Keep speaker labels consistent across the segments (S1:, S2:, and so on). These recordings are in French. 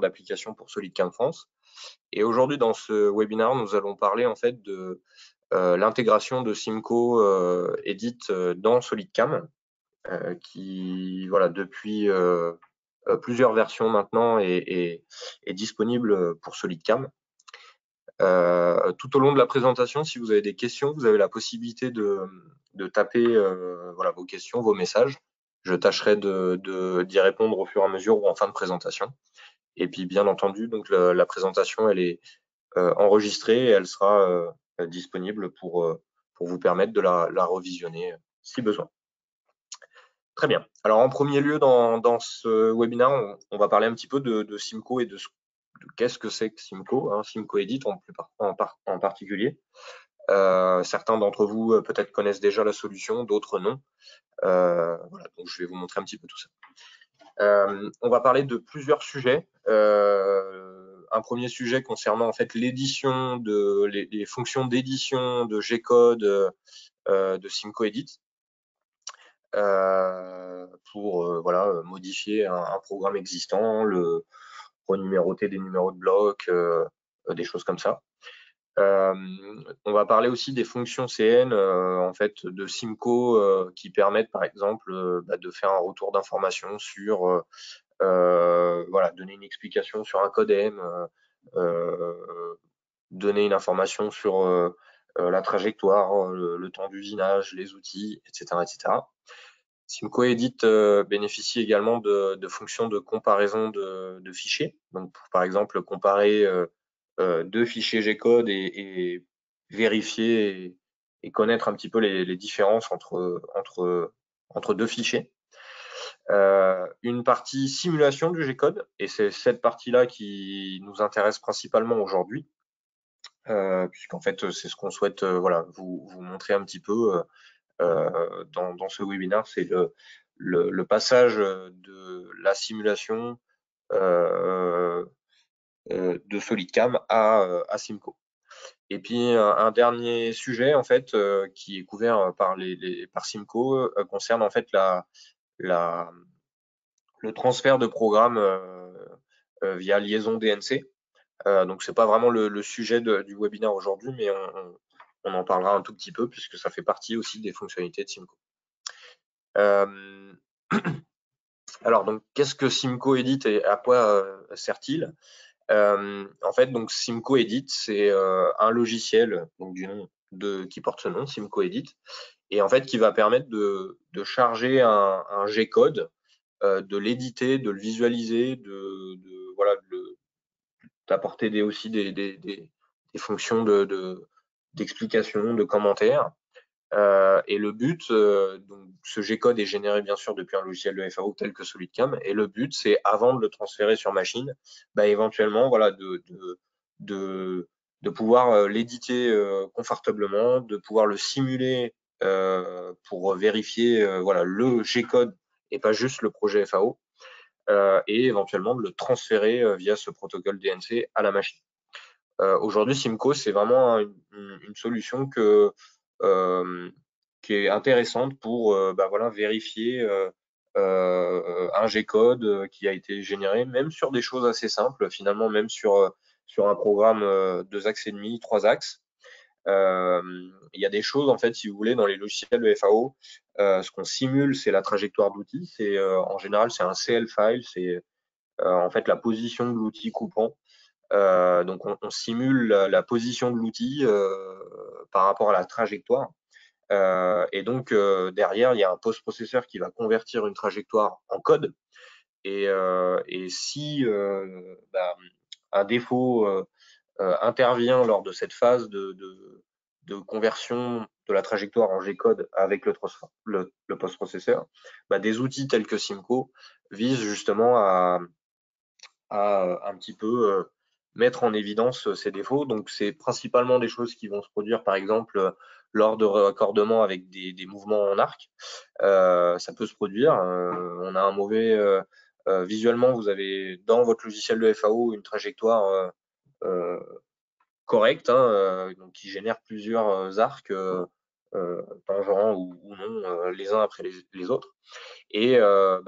S1: d'application pour SolidCAM France. Et aujourd'hui, dans ce webinaire, nous allons parler en fait de l'intégration de Simco Edit dans SolidCAM, qui, voilà, depuis plusieurs versions maintenant est disponible pour SolidCAM. Tout au long de la présentation, si vous avez des questions, vous avez la possibilité de taper voilà, vos questions, vos messages. Je tâcherai d'y répondre au fur et à mesure ou en fin de présentation. Et puis, bien entendu, donc la présentation, elle est enregistrée et elle sera disponible pour vous permettre de la revisionner si besoin. Très bien. Alors, en premier lieu, dans ce webinaire, on va parler un petit peu de Simco et de qu'est-ce que c'est que Simco, hein, Simco Edit en particulier. Certains d'entre vous peut-être connaissent déjà la solution, d'autres non. Voilà, donc je vais vous montrer un petit peu tout ça. On va parler de plusieurs sujets. Un premier sujet concernant en fait l'édition les fonctions d'édition de G-code de Simco Edit pour voilà, modifier un programme existant, le renuméroter des numéros de bloc, des choses comme ça. On va parler aussi des fonctions CN en fait de Simco qui permettent par exemple de faire un retour d'information sur voilà, donner une explication sur un code M, donner une information sur la trajectoire, le temps d'usinage, les outils, etc., etc. Simco Edit bénéficie également de fonctions de comparaison de fichiers. Donc, pour, par exemple, comparer deux fichiers G-code et vérifier et connaître un petit peu les différences entre deux fichiers. Une partie simulation du G-code, et c'est cette partie-là qui nous intéresse principalement aujourd'hui, puisqu'en fait, c'est ce qu'on souhaite voilà, vous montrer un petit peu dans ce webinaire, c'est le passage de la simulation de SolidCAM à Simco. Et puis un dernier sujet en fait qui est couvert par Simco concerne en fait le transfert de programme via liaison DNC. Donc c'est pas vraiment le sujet du webinaire aujourd'hui, mais on en parlera un tout petit peu puisque ça fait partie aussi des fonctionnalités de Simco. Alors donc qu'est-ce que Simco Edit et à quoi sert-il? En fait, donc Simco Edit, c'est un logiciel donc du nom qui porte ce nom, Simco Edit, et en fait qui va permettre de charger un G-code, de l'éditer, de le visualiser, voilà, d'apporter aussi des fonctions d'explication, de commentaires. Et le but, donc ce G-code est généré bien sûr depuis un logiciel de FAO tel que SolidCAM, et le but c'est avant de le transférer sur machine, éventuellement voilà, de pouvoir l'éditer confortablement, de pouvoir le simuler pour vérifier voilà, le G-code et pas juste le projet FAO, et éventuellement de le transférer via ce protocole DNC à la machine. Aujourd'hui, Simco, c'est vraiment une solution qui est intéressante pour voilà, vérifier un G-code qui a été généré, même sur des choses assez simples, finalement, même sur un programme 2 axes et demi, 3 axes. Il y a des choses, en fait, si vous voulez, dans les logiciels de FAO, ce qu'on simule, c'est la trajectoire d'outil. C'est en général, c'est un CL file, c'est en fait la position de l'outil coupant. Donc on simule la position de l'outil par rapport à la trajectoire. Et donc derrière, il y a un post-processeur qui va convertir une trajectoire en code. Et si un défaut intervient lors de cette phase de conversion de la trajectoire en G-code avec le post-processeur, des outils tels que Simco visent justement à un petit peu mettre en évidence ces défauts. Donc, c'est principalement des choses qui vont se produire, par exemple, lors de raccordements avec des mouvements en arc. Ça peut se produire. On a un mauvais... visuellement, vous avez dans votre logiciel de FAO une trajectoire correcte, hein, donc qui génère plusieurs arcs tangents ou non les uns après les autres. Et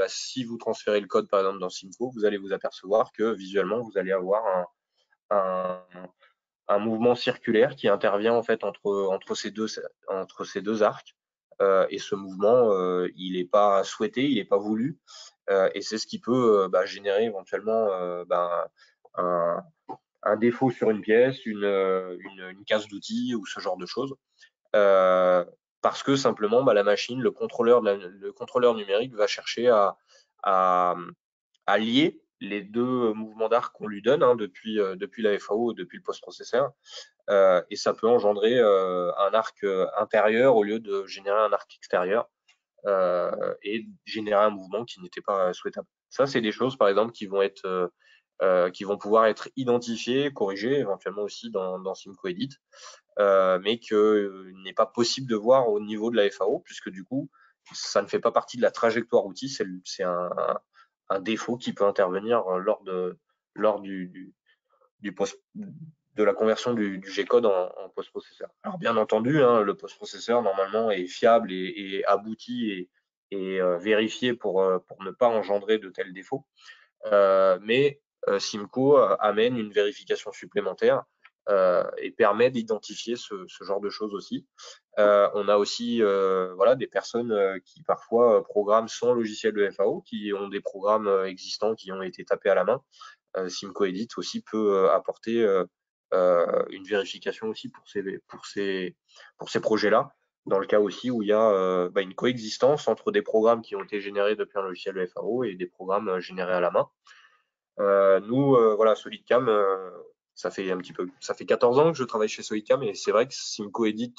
S1: si vous transférez le code par exemple dans Simco, vous allez vous apercevoir que visuellement vous allez avoir un, un mouvement circulaire qui intervient en fait entre ces deux arcs. Et ce mouvement, il n'est pas souhaité, il n'est pas voulu, et c'est ce qui peut générer éventuellement un, un défaut sur une pièce, une casse d'outils ou ce genre de choses. Euh, Parce que simplement la machine, le contrôleur numérique va chercher à, à lier les deux mouvements d'arc qu'on lui donne depuis la FAO, depuis le post-processeur, et ça peut engendrer un arc intérieur au lieu de générer un arc extérieur, et générer un mouvement qui n'était pas souhaitable. Ça, c'est des choses, par exemple, qui vont pouvoir être identifiées, corrigées, éventuellement aussi dans Simco Edit, mais qu'il n'est pas possible de voir au niveau de la FAO, puisque du coup, ça ne fait pas partie de la trajectoire outil, c'est un défaut qui peut intervenir lors du post, de la conversion du G-code en post-processeur. Alors bien entendu, le post-processeur normalement est fiable et abouti et vérifié pour ne pas engendrer de tels défauts. Mais Simco amène une vérification supplémentaire et permet d'identifier ce genre de choses aussi. On a aussi des personnes qui parfois programment sans logiciel de FAO, qui ont des programmes existants qui ont été tapés à la main. Simco Edit aussi peut apporter une vérification aussi pour ces projets-là, dans le cas aussi où il y a une coexistence entre des programmes qui ont été générés depuis un logiciel de FAO et des programmes générés à la main. Nous, SolidCam, ça fait 14 ans que je travaille chez SolidCam, et c'est vrai que Simco Edit,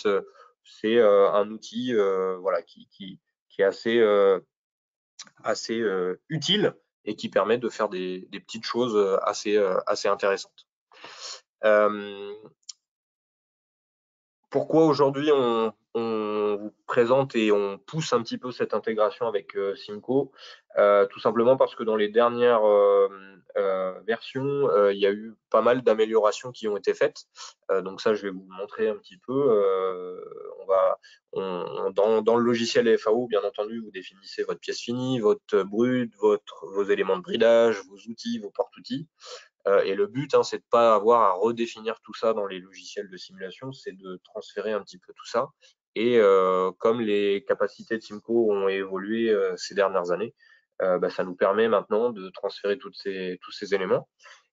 S1: c'est un outil qui est assez utile et qui permet de faire des petites choses assez intéressantes. Pourquoi aujourd'hui on vous présente et on pousse un petit peu cette intégration avec Simco? Tout simplement parce que dans les dernières versions, il y a eu pas mal d'améliorations qui ont été faites. Donc ça, je vais vous montrer un petit peu. Dans le logiciel FAO, bien entendu, vous définissez votre pièce finie, votre brut, vos éléments de bridage, vos outils, vos porte-outils. Et le but, c'est de ne pas avoir à redéfinir tout ça dans les logiciels de simulation, c'est de transférer un petit peu tout ça. Et comme les capacités de Simco ont évolué ces dernières années, ça nous permet maintenant de transférer tous ces éléments.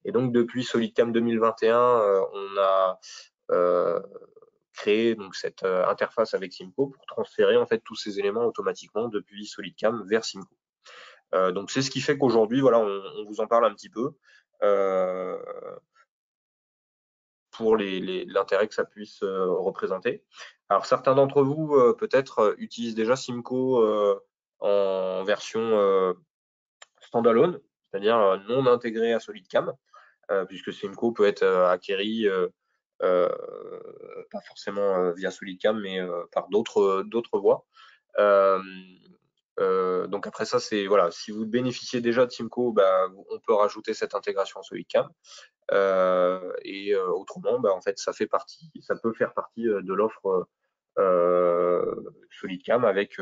S1: Et donc depuis SolidCam 2021, on a créé donc cette interface avec Simco pour transférer en fait tous ces éléments automatiquement depuis SolidCam vers Simco. Donc c'est ce qui fait qu'aujourd'hui, on vous en parle un petit peu pour l'intérêt que ça puisse représenter. Alors certains d'entre vous peut-être utilisent déjà Simco en version standalone, c'est-à-dire non intégrée à SolidCam, puisque Simco peut être acquéri pas forcément via SolidCam, mais par d'autres voies. Donc après ça, c'est si vous bénéficiez déjà de Simco, on peut rajouter cette intégration en SolidCam. Et autrement, en fait, ça peut faire partie de l'offre SolidCam avec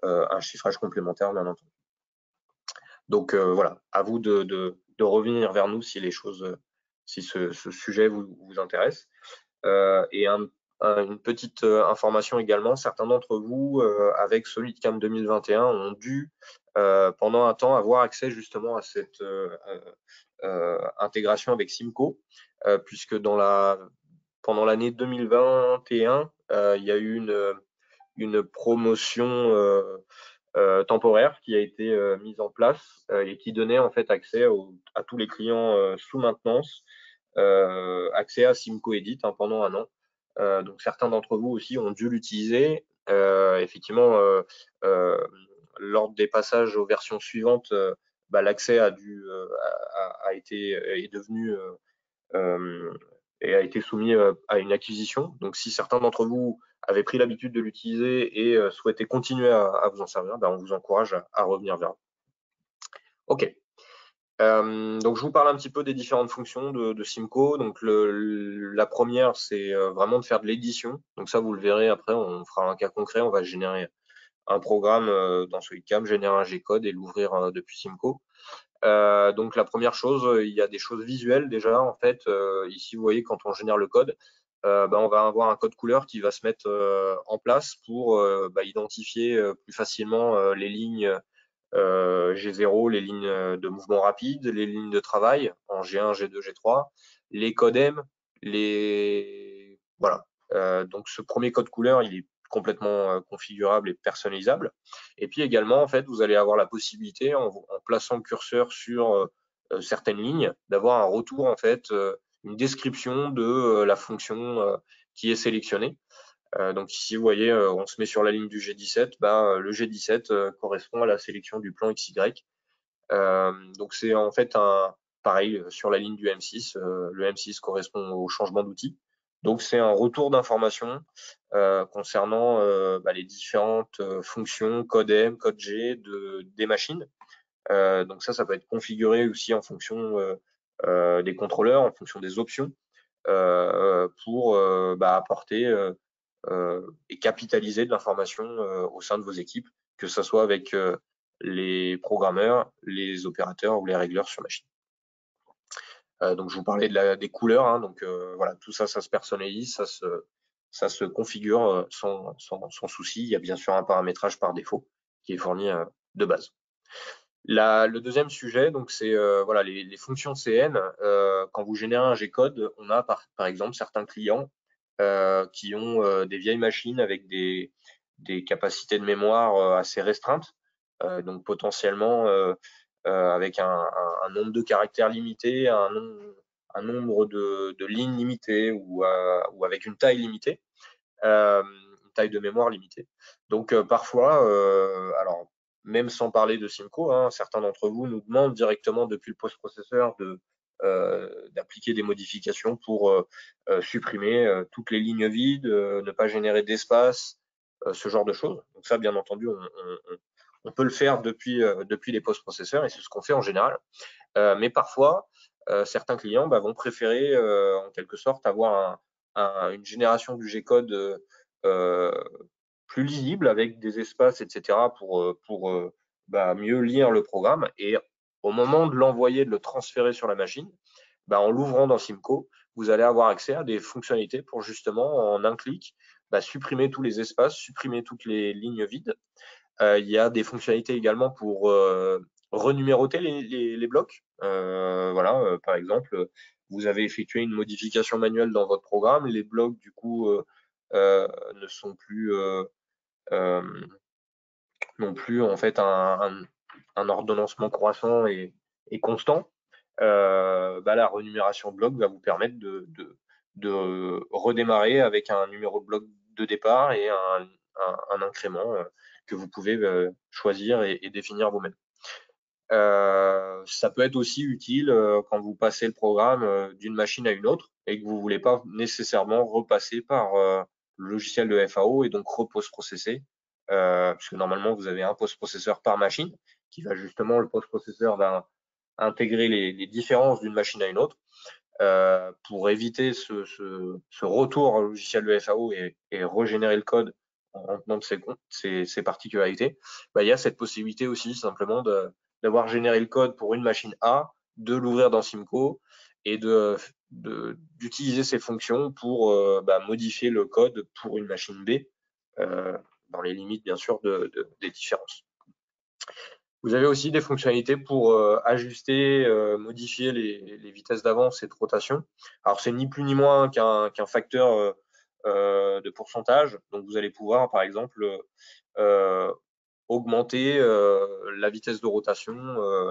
S1: un chiffrage complémentaire, bien entendu. Donc à vous de revenir vers nous si ce sujet vous intéresse. Et une petite information également, certains d'entre vous, avec SolidCam 2021, ont dû pendant un temps avoir accès justement à cette intégration avec Simco, puisque pendant l'année 2021, il y a eu une promotion temporaire qui a été mise en place et qui donnait en fait accès à tous les clients sous maintenance, accès à Simco Edit pendant un an. Donc certains d'entre vous aussi ont dû l'utiliser. Effectivement, lors des passages aux versions suivantes, l'accès est devenu et a été soumis à une acquisition. Donc si certains d'entre vous avaient pris l'habitude de l'utiliser et souhaitaient continuer à vous en servir, on vous encourage à revenir vers vous. Ok. Donc je vous parle un petit peu des différentes fonctions de Simco. Donc la première, c'est vraiment de faire de l'édition. Donc ça, vous le verrez après, on fera un cas concret, on va générer un programme dans SolidCam, générer un G-code et l'ouvrir depuis Simco. Donc la première chose, il y a des choses visuelles déjà. En fait, ici vous voyez quand on génère le code, on va avoir un code couleur qui va se mettre en place pour identifier plus facilement les lignes G0, les lignes de mouvement rapide, les lignes de travail en G1, G2, G3, les codes M, les voilà. Donc ce premier code couleur, il est complètement configurable et personnalisable. Et puis également, en fait, vous allez avoir la possibilité, en plaçant le curseur sur certaines lignes, d'avoir un retour, en fait, une description de la fonction qui est sélectionnée. Donc ici, vous voyez, on se met sur la ligne du G17. Le G17 correspond à la sélection du plan XY. Donc c'est en fait pareil sur la ligne du M6. Le M6 correspond au changement d'outil. Donc c'est un retour d'information concernant les différentes fonctions code M, code G des machines. Donc ça peut être configuré aussi en fonction des contrôleurs, en fonction des options, pour apporter et capitaliser de l'information au sein de vos équipes, que ce soit avec les programmeurs, les opérateurs ou les régleurs sur machine. Donc je vous parlais des couleurs, hein, donc voilà, tout ça, ça se personnalise, ça se configure sans souci. Il y a bien sûr un paramétrage par défaut qui est fourni de base. Le deuxième sujet, donc c'est voilà les fonctions CN. Quand vous générez un G-code, on a par exemple certains clients qui ont des vieilles machines avec des capacités de mémoire assez restreintes, donc potentiellement avec un nombre de caractères limité, un nombre de lignes limitées ou avec une taille limitée, une taille de mémoire limitée. Donc parfois, alors même sans parler de Simco, hein, certains d'entre vous nous demandent directement depuis le post-processeur d'appliquer des modifications pour supprimer toutes les lignes vides, ne pas générer d'espace, ce genre de choses. Donc ça, bien entendu, on peut le faire depuis les post-processeurs et c'est ce qu'on fait en général. Mais parfois, certains clients vont préférer en quelque sorte avoir une génération du G-code plus lisible avec des espaces, etc. pour mieux lire le programme. Et au moment de l'envoyer, de le transférer sur la machine, en l'ouvrant dans Simco, vous allez avoir accès à des fonctionnalités pour justement, en un clic, supprimer tous les espaces, supprimer toutes les lignes vides. Il y a des fonctionnalités également pour renuméroter les blocs. Voilà, par exemple, vous avez effectué une modification manuelle dans votre programme, les blocs du coup ne sont plus non plus en fait un ordonnancement croissant et constant. La renumération bloc va vous permettre de redémarrer avec un numéro de bloc de départ et un incrément que vous pouvez choisir et définir vous-même. Ça peut être aussi utile quand vous passez le programme d'une machine à une autre et que vous voulez pas nécessairement repasser par le logiciel de FAO et donc repost-processer, puisque normalement vous avez un post-processeur par machine qui va justement, le post-processeur va intégrer les différences d'une machine à une autre pour éviter ce retour au logiciel de FAO et régénérer le code en tenant de ses particularités. Il y a cette possibilité aussi simplement d'avoir généré le code pour une machine A, de l'ouvrir dans Simco et d'utiliser ces fonctions pour modifier le code pour une machine B dans les limites bien sûr des différences. Vous avez aussi des fonctionnalités pour ajuster, modifier les vitesses d'avance et de rotation. Alors c'est ni plus ni moins qu'un facteur de pourcentage. Donc vous allez pouvoir par exemple augmenter la vitesse de rotation,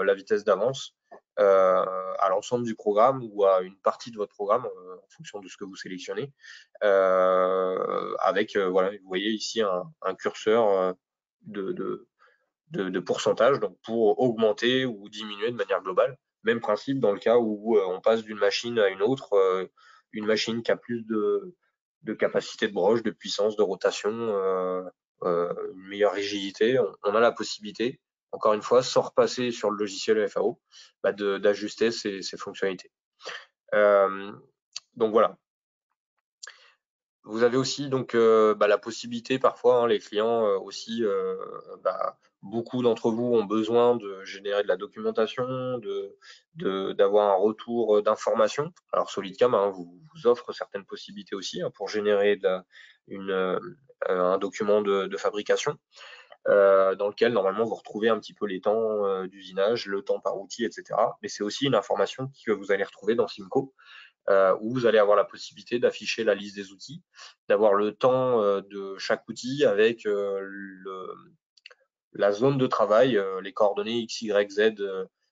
S1: la vitesse d'avance à l'ensemble du programme ou à une partie de votre programme en fonction de ce que vous sélectionnez. Avec voilà, vous voyez ici un curseur de pourcentage, donc pour augmenter ou diminuer de manière globale. Même principe dans le cas où on passe d'une machine à une autre, une machine qui a plus de capacité de broche, de puissance, de rotation, une meilleure rigidité, on a la possibilité encore une fois, sans repasser sur le logiciel FAO, d'ajuster ces fonctionnalités. Donc voilà. Vous avez aussi donc la possibilité parfois, les clients aussi, beaucoup d'entre vous ont besoin de générer de la documentation, d'avoir un retour d'information. Alors SolidCam vous offre certaines possibilités aussi pour générer un document de fabrication dans lequel normalement vous retrouvez un petit peu les temps d'usinage, le temps par outil, etc. Mais c'est aussi une information que vous allez retrouver dans Simco. Où vous allez avoir la possibilité d'afficher la liste des outils, d'avoir le temps de chaque outil avec la zone de travail, les coordonnées X, Y, Z,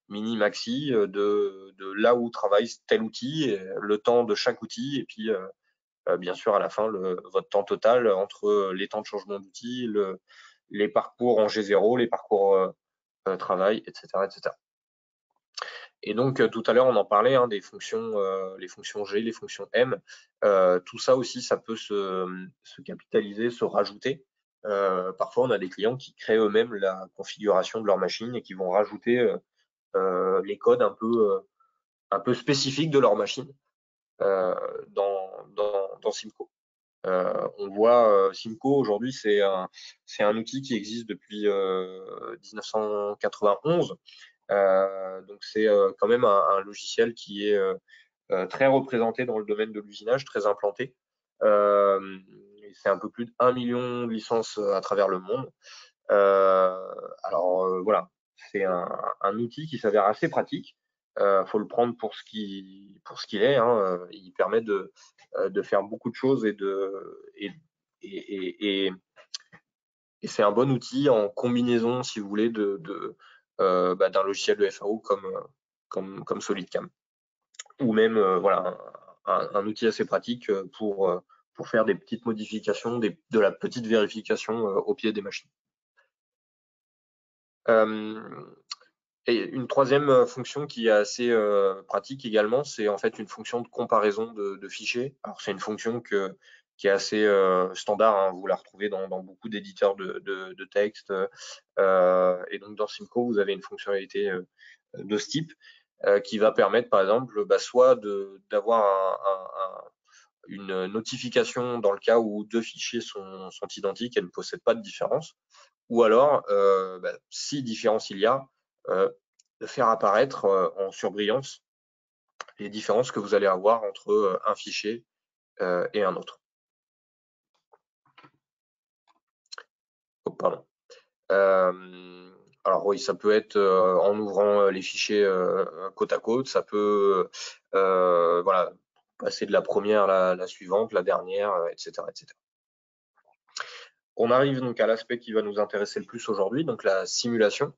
S1: mini, maxi, de là où travaille tel outil, le temps de chaque outil, et puis bien sûr à la fin votre temps total entre les temps de changement d'outil, les parcours en G0, les parcours travail, etc., etc. Et donc tout à l'heure on en parlait des fonctions, les fonctions G, les fonctions M. Tout ça aussi, ça peut se capitaliser, se rajouter. Parfois on a des clients qui créent eux-mêmes la configuration de leur machine et qui vont rajouter les codes un peu spécifiques de leur machine dans Simco. On voit Simco aujourd'hui, c'est un outil qui existe depuis 1991. Donc c'est quand même un logiciel qui est très représenté dans le domaine de l'usinage, très implanté. C'est un peu plus d'1 million de licences à travers le monde. Alors voilà, c'est un outil qui s'avère assez pratique. Faut le prendre pour ce qu'il est. Il permet de faire beaucoup de choses et c'est un bon outil en combinaison, si vous voulez, d'un logiciel de FAO comme SolidCam. Ou même voilà, un outil assez pratique pour faire des petites modifications, de la petite vérification au pied des machines. Et une troisième fonction qui est assez pratique également, c'est en fait une fonction de comparaison de fichiers. Alors c'est une fonction qui est assez standard, vous la retrouvez dans beaucoup d'éditeurs de texte. Et donc dans Simco, vous avez une fonctionnalité de ce type qui va permettre par exemple soit d'avoir une notification dans le cas où deux fichiers sont identiques et ne possèdent pas de différence, ou alors, si différence il y a, de faire apparaître en surbrillance les différences que vous allez avoir entre un fichier et un autre. Oh, pardon. Alors oui, ça peut être en ouvrant les fichiers côte à côte, ça peut voilà, passer de la première à la suivante, la dernière, etc., etc. On arrive donc à l'aspect qui va nous intéresser le plus aujourd'hui, donc la simulation.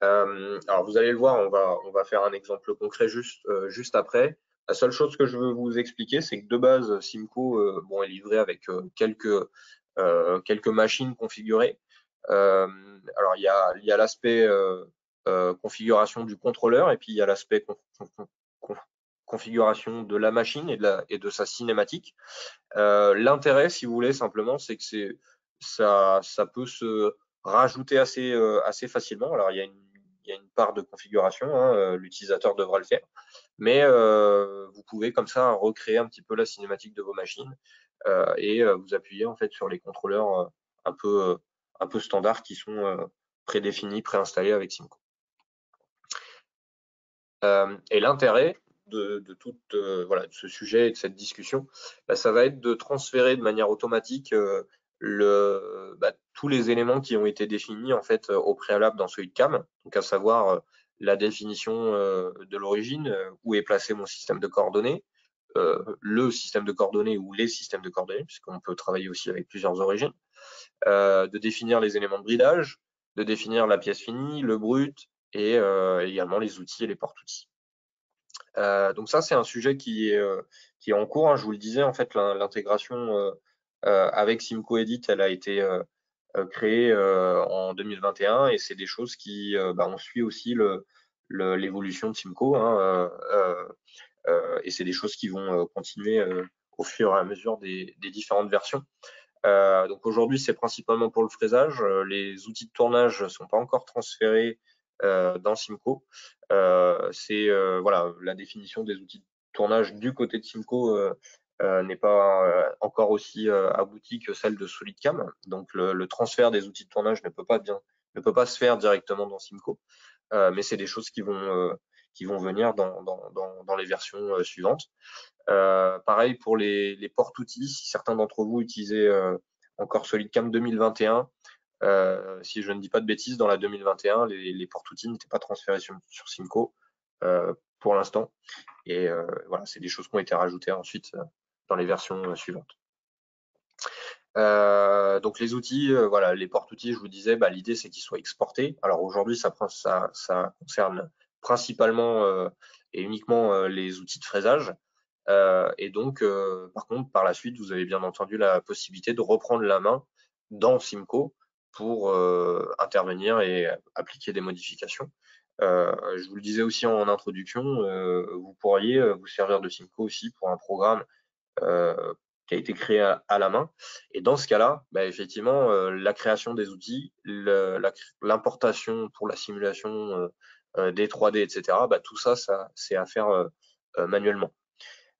S1: Alors vous allez le voir, on va faire un exemple concret juste après. La seule chose que je veux vous expliquer, c'est que de base, Simco est livré avec quelques machines configurées. Alors il y a l'aspect configuration du contrôleur et puis il y a l'aspect configuration de la machine et de sa cinématique. L'intérêt, si vous voulez, simplement, c'est que ça peut se rajouter assez facilement. Alors il y a une part de configuration, l'utilisateur devra le faire, mais vous pouvez comme ça recréer un petit peu la cinématique de vos machines et vous appuyer en fait sur les contrôleurs un peu standards qui sont prédéfinis, préinstallés avec Simco. Et l'intérêt de ce sujet et de cette discussion, ça va être de transférer de manière automatique tous les éléments qui ont été définis en fait au préalable dans SolidCam, donc à savoir la définition de l'origine, où est placé mon système de coordonnées, le système de coordonnées ou les systèmes de coordonnées, puisqu'on peut travailler aussi avec plusieurs origines, de définir les éléments de bridage, de définir la pièce finie, le brut, et également les outils et les porte-outils. Donc ça, c'est un sujet qui est en cours. Je vous le disais, en fait, l'intégration avec Simco Edit, elle a été créée en 2021 et c'est des choses qui, on suit aussi l'évolution de Simco, et c'est des choses qui vont continuer au fur et à mesure des différentes versions. Donc aujourd'hui, c'est principalement pour le fraisage. Les outils de tournage ne sont pas encore transférés dans Simco. C'est voilà, la définition des outils de tournage du côté de Simco n'est pas encore aussi aboutie que celle de SolidCam. Donc le transfert des outils de tournage ne peut pas se faire directement dans Simco, mais c'est des choses qui vont venir dans les versions suivantes. Pareil pour les portes-outils, si certains d'entre vous utilisaient encore SolidCam 2021, si je ne dis pas de bêtises, dans la 2021, les portes-outils n'étaient pas transférés sur Simco pour l'instant. Et voilà, c'est des choses qui ont été rajoutées ensuite dans les versions suivantes. Donc les outils, voilà, les porte-outils, je vous disais, l'idée c'est qu'ils soient exportés. Alors aujourd'hui, ça concerne principalement et uniquement les outils de fraisage. Et donc, par contre, par la suite, vous avez bien entendu la possibilité de reprendre la main dans Simco pour intervenir et appliquer des modifications. Je vous le disais aussi en introduction, vous pourriez vous servir de Simco aussi pour un programme qui a été créé à la main. Et dans ce cas-là, effectivement, la création des outils, l'importation pour la simulation des 3D, etc., tout ça, c'est à faire manuellement.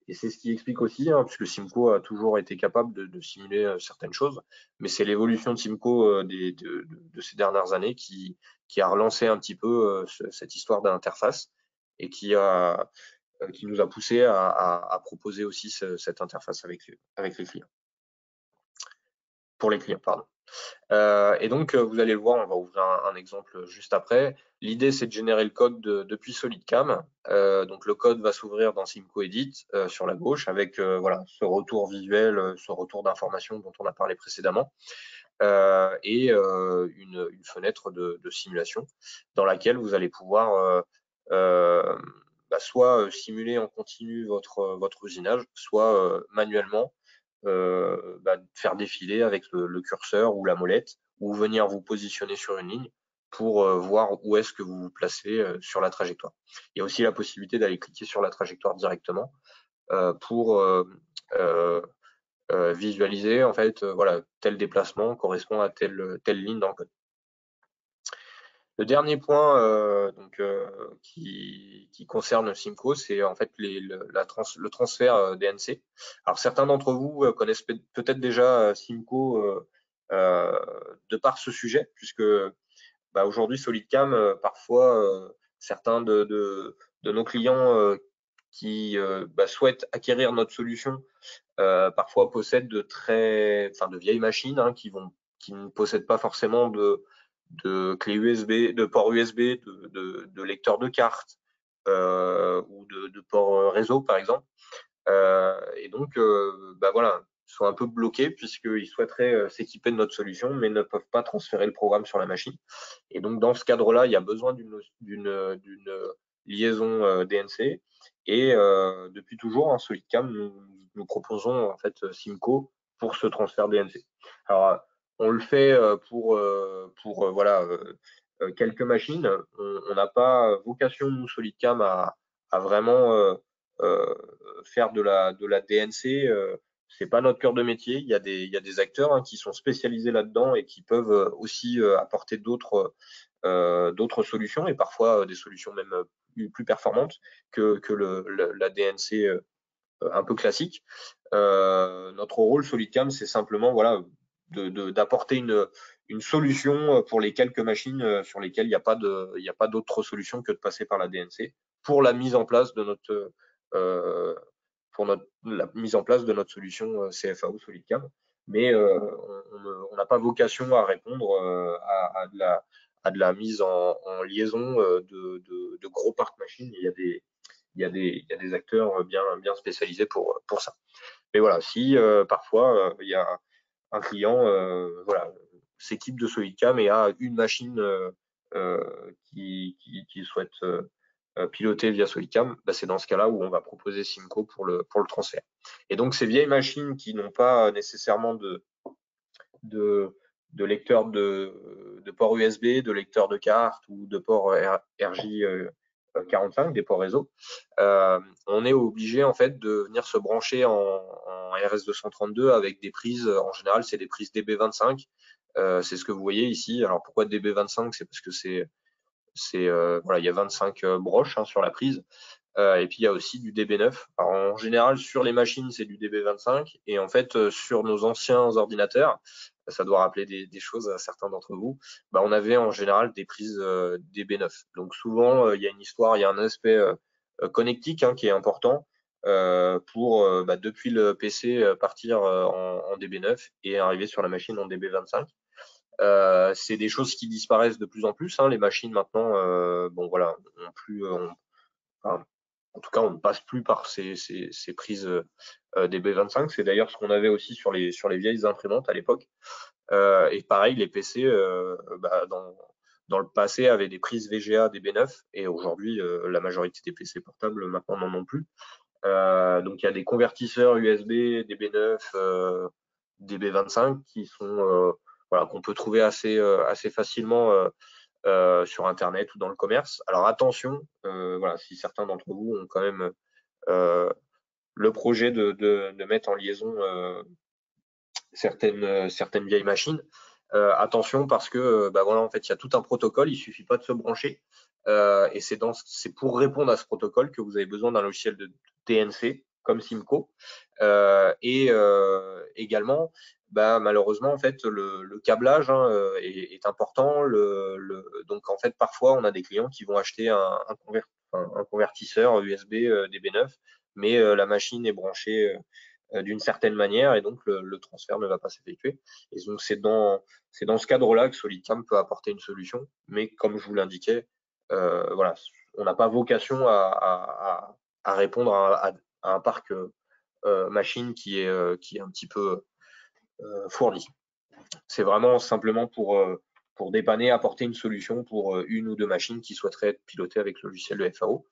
S1: Et c'est ce qui explique aussi, puisque Simco a toujours été capable de simuler certaines choses, mais c'est l'évolution de Simco de ces dernières années qui a relancé un petit peu cette histoire d'interface et qui nous a poussé à proposer aussi cette interface avec les clients. Pour les clients, pardon. Et donc, vous allez le voir, on va ouvrir un exemple juste après. L'idée, c'est de générer le code depuis SolidCam. Donc, le code va s'ouvrir dans Simco Edit sur la gauche avec voilà, ce retour visuel, ce retour d'information dont on a parlé précédemment, et une fenêtre de simulation dans laquelle vous allez pouvoir soit simuler en continu votre usinage, soit manuellement faire défiler avec le curseur ou la molette, ou venir vous positionner sur une ligne pour voir où est-ce que vous vous placez sur la trajectoire. Il y a aussi la possibilité d'aller cliquer sur la trajectoire directement pour visualiser en fait voilà, tel déplacement correspond à telle ligne dans le code. Le dernier point qui concerne Simco, c'est en fait le transfert DNC. Alors certains d'entre vous connaissent peut-être déjà Simco de par ce sujet, puisque aujourd'hui SolidCam, parfois certains de nos clients qui souhaitent acquérir notre solution parfois possèdent de vieilles machines qui ne possèdent pas forcément de clés USB, de ports USB, de lecteurs de cartes ou de ports réseau par exemple. Et donc voilà, ils sont un peu bloqués puisqu'ils souhaiteraient s'équiper de notre solution mais ne peuvent pas transférer le programme sur la machine. Et donc dans ce cadre-là, il y a besoin d'une liaison DNC. Et depuis toujours, SolidCam, nous proposons en fait Simco pour ce transfert DNC. Alors on le fait pour voilà quelques machines. On n'a pas vocation nous SolidCam à vraiment faire de la DNC. C'est pas notre cœur de métier. Il y a des acteurs qui sont spécialisés là-dedans et qui peuvent aussi apporter d'autres solutions et parfois des solutions même plus performantes que la DNC un peu classique. Notre rôle SolidCam, c'est simplement voilà, d'apporter une solution pour les quelques machines sur lesquelles il n'y a pas d'autre solution que de passer par la DNC pour la mise en place de notre solution CFAO SolidCam. Mais on n'a pas vocation à répondre à de la mise en liaison de gros parcs machines. Il y a des acteurs bien spécialisés pour ça. Mais voilà, si parfois il y a un client voilà, s'équipe de SolidCam et a une machine qui souhaite piloter via SolidCam, c'est dans ce cas-là où on va proposer Simco pour le transfert. Et donc ces vieilles machines qui n'ont pas nécessairement de lecteur de port USB, de lecteur de carte ou de port RJ 45, des ports réseau, on est obligé en fait de venir se brancher en RS232 avec des prises, en général c'est des prises DB25, c'est ce que vous voyez ici. Alors pourquoi DB25? C'est parce que voilà, il y a 25 broches sur la prise. Et puis il y a aussi du DB9. Alors, en général, sur les machines, c'est du DB25. Et en fait, sur nos anciens ordinateurs, ça doit rappeler des choses à certains d'entre vous, on avait en général des prises DB9. Donc souvent, il y a une histoire, il y a un aspect connectique qui est important pour, depuis le PC, partir en DB9 et arriver sur la machine en DB25. C'est des choses qui disparaissent de plus en plus. Les machines maintenant, voilà, ont plus, enfin, en tout cas, on ne passe plus par ces prises DB25. C'est d'ailleurs ce qu'on avait aussi sur les vieilles imprimantes à l'époque. Et pareil, les PC, dans le passé, avaient des prises VGA DB9 et aujourd'hui, la majorité des PC portables maintenant n'en ont plus. Donc, il y a des convertisseurs USB DB9, DB25 qui sont voilà, qu'on peut trouver assez facilement sur Internet ou dans le commerce. Alors attention, voilà, si certains d'entre vous ont quand même le projet de mettre en liaison certaines vieilles machines, attention parce que voilà, en fait, il y a tout un protocole, il suffit pas de se brancher. Et c'est pour répondre à ce protocole que vous avez besoin d'un logiciel de TNC comme Simco. Et également, malheureusement, en fait, le câblage est important. Donc, en fait, parfois, on a des clients qui vont acheter un convertisseur USB DB9, mais la machine est branchée d'une certaine manière et donc le transfert ne va pas s'effectuer. Et donc, c'est dans ce cadre-là que SolidCam peut apporter une solution. Mais comme je vous l'indiquais, voilà, on n'a pas vocation à répondre à un parc machine qui est un petit peu fourni. C'est vraiment simplement pour dépanner, apporter une solution pour une ou deux machines qui souhaiteraient être pilotées avec le logiciel de FAO.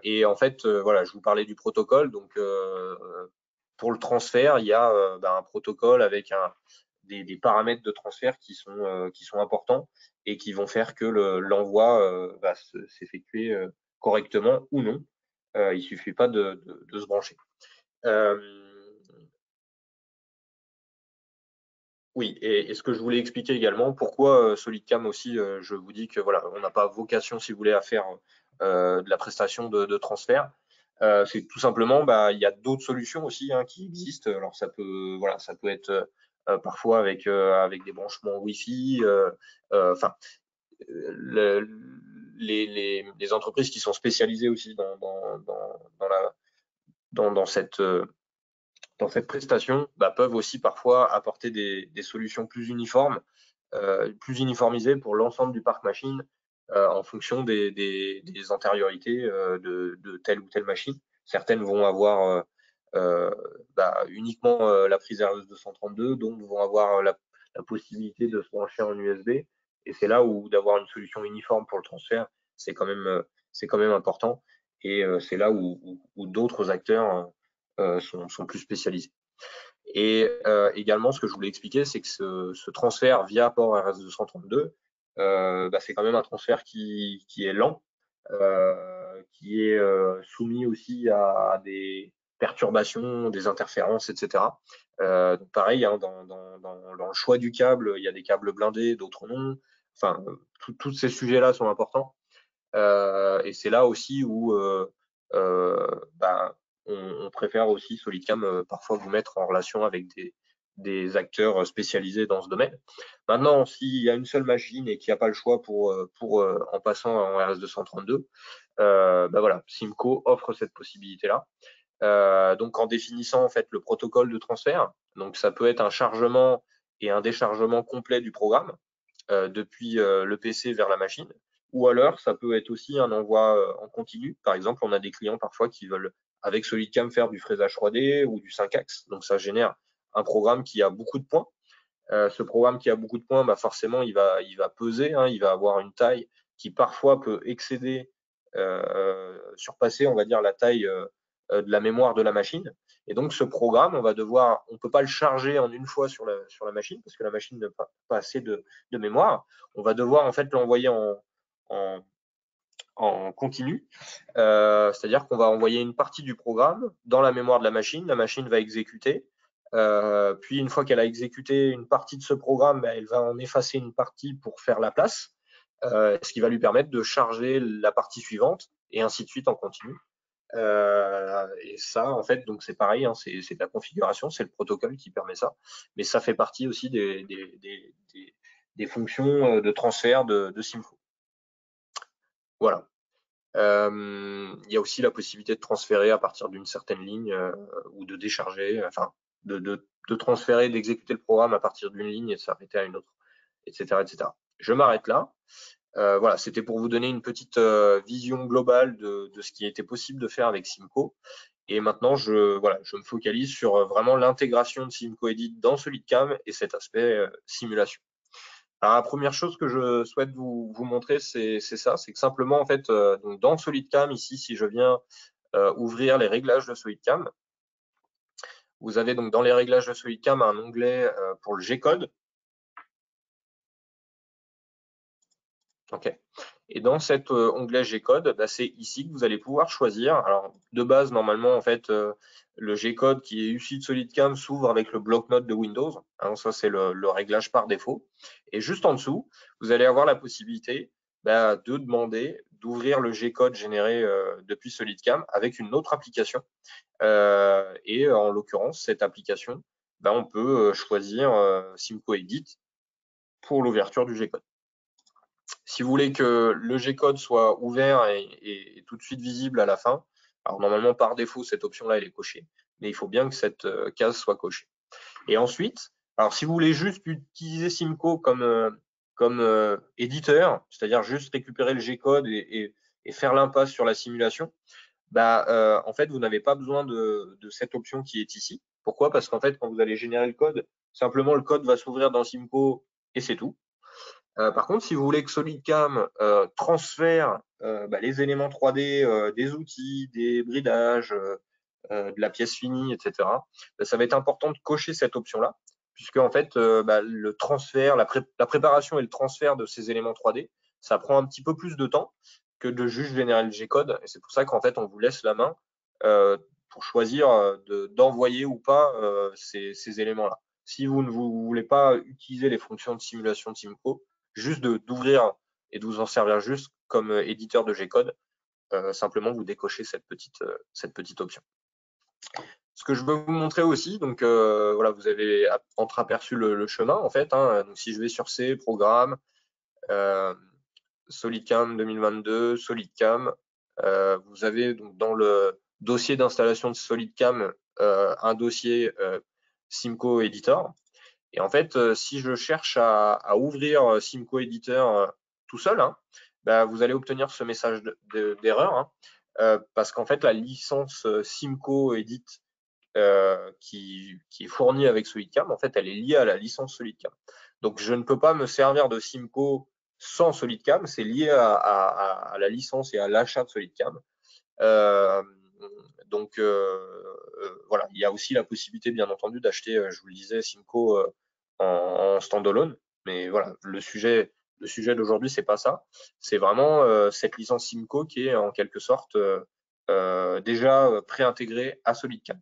S1: Et en fait, voilà, je vous parlais du protocole. Donc, pour le transfert, il y a un protocole avec des paramètres de transfert qui sont importants et qui vont faire que l'envoi va s'effectuer correctement ou non. Il suffit pas de se brancher. Oui, et ce que je voulais expliquer également, pourquoi SolidCam aussi, je vous dis que voilà, on n'a pas vocation, si vous voulez, à faire de la prestation de transfert. C'est tout simplement, il y a d'autres solutions aussi qui existent. Alors voilà, ça peut être parfois avec des branchements Wi-Fi. Enfin, les entreprises qui sont spécialisées aussi dans cette prestation peuvent aussi parfois apporter des solutions plus uniformes, plus uniformisées pour l'ensemble du parc machine en fonction des antériorités de telle ou telle machine. Certaines vont avoir uniquement la prise RS232, d'autres vont avoir la possibilité de se brancher en USB. Et c'est là où d'avoir une solution uniforme pour le transfert, c'est quand même important. Et c'est là où d'autres acteurs sont plus spécialisés. Et également, ce que je voulais expliquer, c'est que ce transfert via port RS232, c'est quand même un transfert qui est lent, qui est soumis aussi à des perturbations, des interférences, etc. Donc pareil, dans le choix du câble, il y a des câbles blindés, d'autres non. Enfin, tous ces sujets-là sont importants. Et c'est là aussi où on préfère aussi SolidCam parfois vous mettre en relation avec des acteurs spécialisés dans ce domaine. Maintenant, s'il y a une seule machine et qu'il n'y a pas le choix pour en passant en RS232, voilà, Simco offre cette possibilité-là. Donc en définissant en fait le protocole de transfert, donc ça peut être un chargement et un déchargement complet du programme depuis le PC vers la machine. Ou alors, ça peut être aussi un envoi en continu. Par exemple, on a des clients parfois qui veulent, avec SolidCam, faire du fraisage 3D ou du 5-axes. Donc, ça génère un programme qui a beaucoup de points. Ce programme qui a beaucoup de points, forcément, il va peser, il va avoir une taille qui parfois peut excéder, surpasser, on va dire, la taille de la mémoire de la machine. Et donc, ce programme, on peut pas le charger en une fois sur la machine parce que la machine n'a pas assez de mémoire. On va devoir en fait l'envoyer en en continu. C'est-à-dire qu'on va envoyer une partie du programme dans la mémoire de la machine va exécuter. Puis une fois qu'elle a exécuté une partie de ce programme, ben, elle va en effacer une partie pour faire la place, ce qui va lui permettre de charger la partie suivante et ainsi de suite en continu. Et ça, en fait, donc c'est pareil, hein, c'est de la configuration, c'est le protocole qui permet ça, mais ça fait partie aussi des fonctions de transfert de Simco. Voilà. Il y a aussi la possibilité de transférer à partir d'une certaine ligne ou de décharger, enfin, de transférer, d'exécuter le programme à partir d'une ligne et de s'arrêter à une autre, etc., etc. Je m'arrête là. Voilà, c'était pour vous donner une petite vision globale de ce qui était possible de faire avec Simco. Et maintenant, je me focalise sur vraiment l'intégration de Simco Edit dans SolidCam et cet aspect simulation. Alors, la première chose que je souhaite vous montrer, c'est ça, c'est que simplement, en fait, donc dans SolidCam, ici, si je viens ouvrir les réglages de SolidCam, vous avez donc dans les réglages de SolidCam un onglet pour le G-code. OK. Et dans cet onglet G-code, bah, c'est ici que vous allez pouvoir choisir. Alors, de base, normalement, en fait, le G-code qui est issu de SolidCam s'ouvre avec le bloc-notes de Windows. Hein, ça, c'est le réglage par défaut. Et juste en dessous, vous allez avoir la possibilité bah, de demander d'ouvrir le G-code généré depuis SolidCam avec une autre application. Et en l'occurrence, cette application, bah, on peut choisir Simco Edit pour l'ouverture du G-code. Si vous voulez que le G-code soit ouvert et tout de suite visible à la fin, alors normalement par défaut cette option-là elle est cochée, mais il faut bien que cette case soit cochée. Et ensuite, alors si vous voulez juste utiliser Simco comme éditeur, c'est-à-dire juste récupérer le G-code et faire l'impasse sur la simulation, bah en fait vous n'avez pas besoin de cette option qui est ici. Pourquoi? Parce qu'en fait quand vous allez générer le code, simplement le code va s'ouvrir dans Simco et c'est tout. Par contre, si vous voulez que SolidCam transfère bah, les éléments 3D des outils, des bridages, de la pièce finie, etc., bah, ça va être important de cocher cette option-là, puisque en fait, bah, le transfert, la préparation et le transfert de ces éléments 3D, ça prend un petit peu plus de temps que de juste générer le G-code. Et c'est pour ça qu'en fait, on vous laisse la main pour choisir d'envoyer ou pas ces éléments-là. Si vous ne voulez pas utiliser les fonctions de simulation de Simco, juste d'ouvrir et de vous en servir juste comme éditeur de G-code, simplement vous décochez cette petite option. Ce que je veux vous montrer aussi, donc voilà, vous avez entreaperçu le chemin en fait. Hein, donc si je vais sur C, programme, SolidCam 2022, SolidCam, vous avez donc dans le dossier d'installation de SolidCam un dossier Simco Editor. Et en fait, si je cherche à ouvrir Simco Editor tout seul, hein, bah, vous allez obtenir ce message d'erreur, hein, parce qu'en fait, la licence Simco Edit qui est fournie avec SolidCam, en fait, elle est liée à la licence SolidCam. Donc, je ne peux pas me servir de Simco sans SolidCam, c'est lié à la licence et à l'achat de SolidCam. Donc, voilà, il y a aussi la possibilité, bien entendu, d'acheter, je vous le disais, Simco en standalone. Mais voilà, le sujet d'aujourd'hui, c'est pas ça. C'est vraiment cette licence Simco qui est en quelque sorte déjà préintégrée à SolidCam.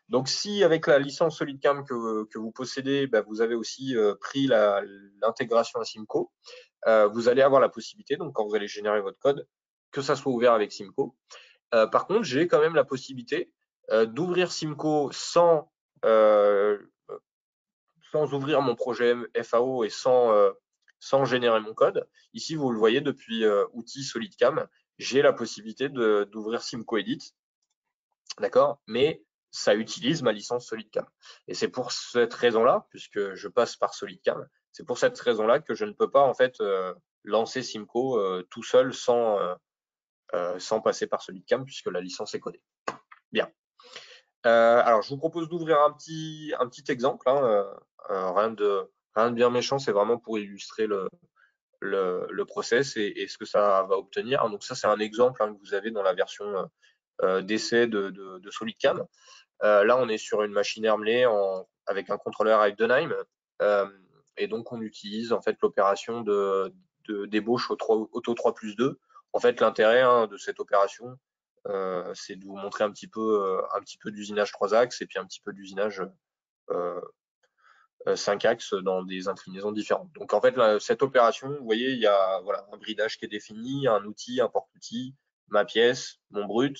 S1: Donc, si avec la licence SolidCam que vous possédez, bah, vous avez aussi pris l'intégration à Simco, vous allez avoir la possibilité, donc quand vous allez générer votre code, que ça soit ouvert avec Simco. Par contre, j'ai quand même la possibilité d'ouvrir Simco sans ouvrir mon projet FAO et sans générer mon code. Ici, vous le voyez depuis outils SolidCam, j'ai la possibilité d'ouvrir Simco Edit, d'accord, mais ça utilise ma licence SolidCam. Et c'est pour cette raison-là, puisque je passe par SolidCam, c'est pour cette raison-là que je ne peux pas en fait lancer Simco tout seul sans passer par SolidCam, puisque la licence est codée. Bien. Alors, je vous propose d'ouvrir un petit exemple, hein, rien de bien méchant, c'est vraiment pour illustrer le process et ce que ça va obtenir. Donc ça, c'est un exemple hein, que vous avez dans la version d'essai de SolidCam. Là, on est sur une machine Hermley avec un contrôleur Heidenheim. Et donc, on utilise en fait l'opération d'ébauche auto 3+2 En fait, l'intérêt de cette opération, c'est de vous montrer un petit peu d'usinage 3 axes et puis un petit peu d'usinage 5 axes dans des inclinaisons différentes. Donc en fait, cette opération, vous voyez, il y a voilà, un bridage qui est défini, un outil, un porte-outil, ma pièce, mon brut.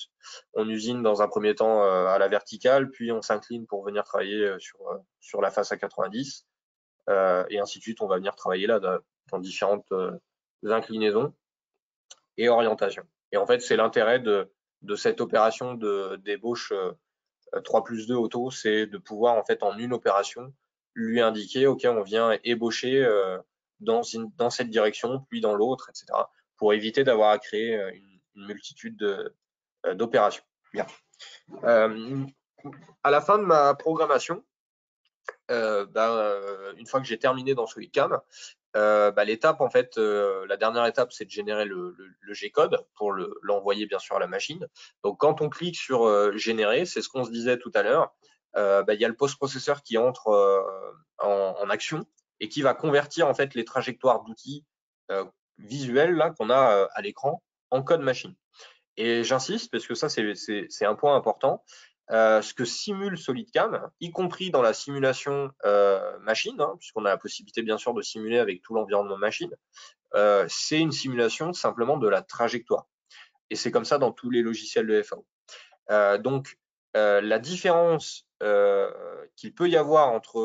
S1: On usine dans un premier temps à la verticale, puis on s'incline pour venir travailler sur la face à 90, et ainsi de suite. On va venir travailler là dans différentes inclinaisons et orientations. Et en fait, c'est l'intérêt de cette opération d'ébauche 3+2 auto, c'est de pouvoir en fait en une opération lui indiquer ok, on vient ébaucher dans cette direction, puis dans l'autre, etc. pour éviter d'avoir à créer une multitude d'opérations. Bien. À la fin de ma programmation, une fois que j'ai terminé dans SolidCam, l'étape, en fait, la dernière étape, c'est de générer le G-code pour l'envoyer bien sûr à la machine. Donc, quand on clique sur générer, c'est ce qu'on se disait tout à l'heure, il y a le post-processeur qui entre en action et qui va convertir en fait les trajectoires d'outils visuels là qu'on a à l'écran en code machine. Et j'insiste parce que ça, c'est un point important. Ce que simule SolidCam, y compris dans la simulation machine, puisqu'on a la possibilité bien sûr de simuler avec tout l'environnement machine, c'est une simulation simplement de la trajectoire. Et c'est comme ça dans tous les logiciels de FAO. Donc, la différence qu'il peut y avoir entre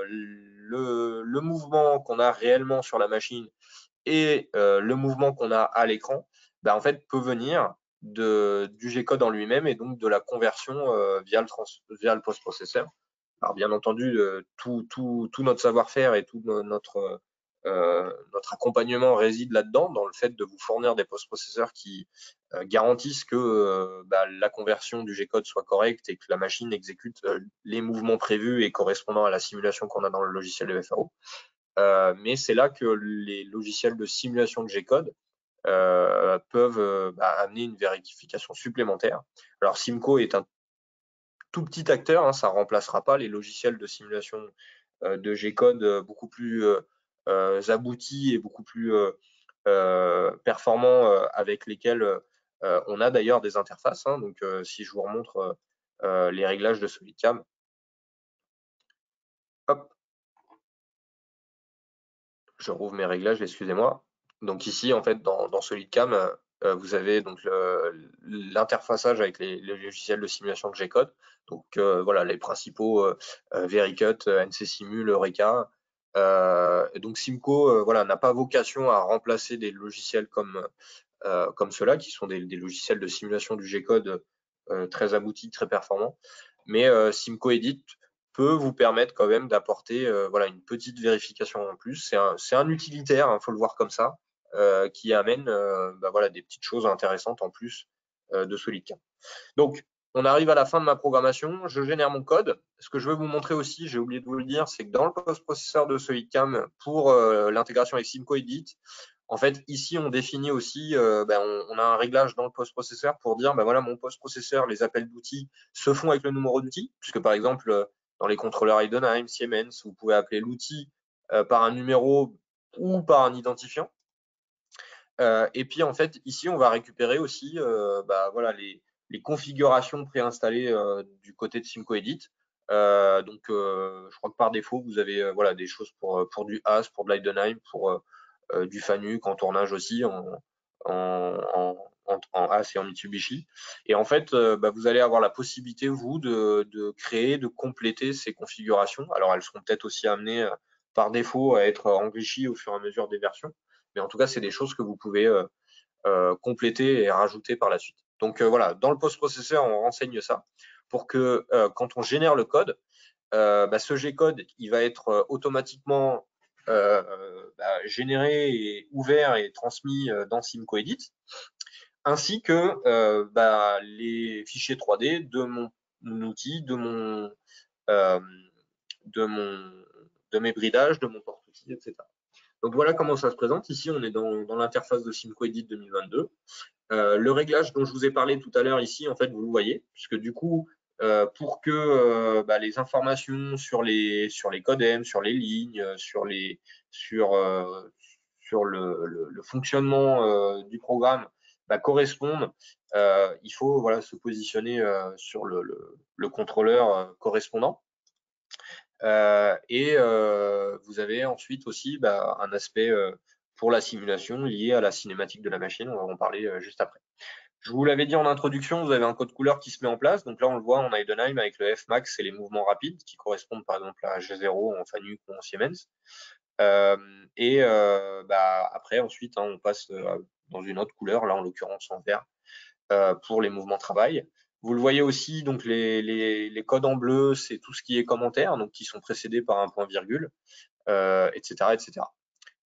S1: le mouvement qu'on a réellement sur la machine et le mouvement qu'on a à l'écran, en fait, peut venir du G-code en lui-même et donc de la conversion via le post-processeur. Alors bien entendu, tout notre savoir-faire et tout notre accompagnement réside là-dedans, dans le fait de vous fournir des post-processeurs qui garantissent que la conversion du G-code soit correcte et que la machine exécute les mouvements prévus et correspondant à la simulation qu'on a dans le logiciel de FAO. Mais c'est là que les logiciels de simulation de G-code peuvent amener une vérification supplémentaire. Alors Simco est un tout petit acteur, ça ne remplacera pas les logiciels de simulation de G-code beaucoup plus aboutis et beaucoup plus performants avec lesquels on a d'ailleurs des interfaces. Donc si je vous remontre les réglages de SolidCam, hop, je rouvre mes réglages, excusez-moi. Donc ici, en fait, dans SolidCam, vous avez donc l'interfaçage avec les logiciels de simulation de G-code. Donc voilà, les principaux Vericut, NC-Simul, Eureka. Et donc Simco voilà, n'a pas vocation à remplacer des logiciels comme ceux-là, qui sont des logiciels de simulation du G-code très aboutis, très performants. Mais Simco Edit peut vous permettre quand même d'apporter voilà, une petite vérification en plus. C'est un utilitaire, faut le voir comme ça, qui amène voilà, des petites choses intéressantes en plus de SolidCam. Donc, on arrive à la fin de ma programmation, je génère mon code. Ce que je veux vous montrer aussi, j'ai oublié de vous le dire, c'est que dans le post-processeur de SolidCam, pour l'intégration avec Simco Edit, en fait, ici, on définit aussi, on a un réglage dans le post-processeur pour dire, voilà, mon post-processeur, les appels d'outils se font avec le numéro d'outil, puisque par exemple, dans les contrôleurs Heidenheim, Siemens, vous pouvez appeler l'outil par un numéro ou par un identifiant. Et puis, en fait, ici, on va récupérer aussi voilà, les configurations préinstallées du côté de Simco Edit. Donc, je crois que par défaut, vous avez voilà, des choses pour du AS, pour de l'Heidenheim, pour du Fanuc en tournage aussi, en AS et en Mitsubishi. Et en fait, vous allez avoir la possibilité, vous, de créer, de compléter ces configurations. Alors, elles seront peut-être aussi amenées par défaut à être enrichies au fur et à mesure des versions. Mais en tout cas, c'est des choses que vous pouvez compléter et rajouter par la suite. Donc voilà, dans le post-processeur, on renseigne ça pour que quand on génère le code, ce G-code, il va être automatiquement généré et ouvert et transmis dans Simco Edit, ainsi que les fichiers 3D de mon outil, de mes bridages, de mon porte-outil, etc. Donc voilà comment ça se présente. Ici, on est dans l'interface de Simco Edit 2022. Le réglage dont je vous ai parlé tout à l'heure ici, en fait, vous le voyez, puisque du coup, pour que les informations sur les codem, sur les lignes, sur le fonctionnement du programme correspondent. Il faut voilà, se positionner sur le contrôleur correspondant. Et vous avez ensuite aussi un aspect pour la simulation lié à la cinématique de la machine. On va en parler juste après. Je vous l'avais dit en introduction, vous avez un code couleur qui se met en place. Donc là, on le voit en Heidenheim avec le Fmax et les mouvements rapides qui correspondent par exemple à G0 en Fanuc ou en Siemens. Après, ensuite, hein, on passe dans une autre couleur, là en l'occurrence en vert, pour les mouvements travail. Vous le voyez aussi, donc les codes en bleu, c'est tout ce qui est commentaire, donc qui sont précédés par un point virgule, etc., etc.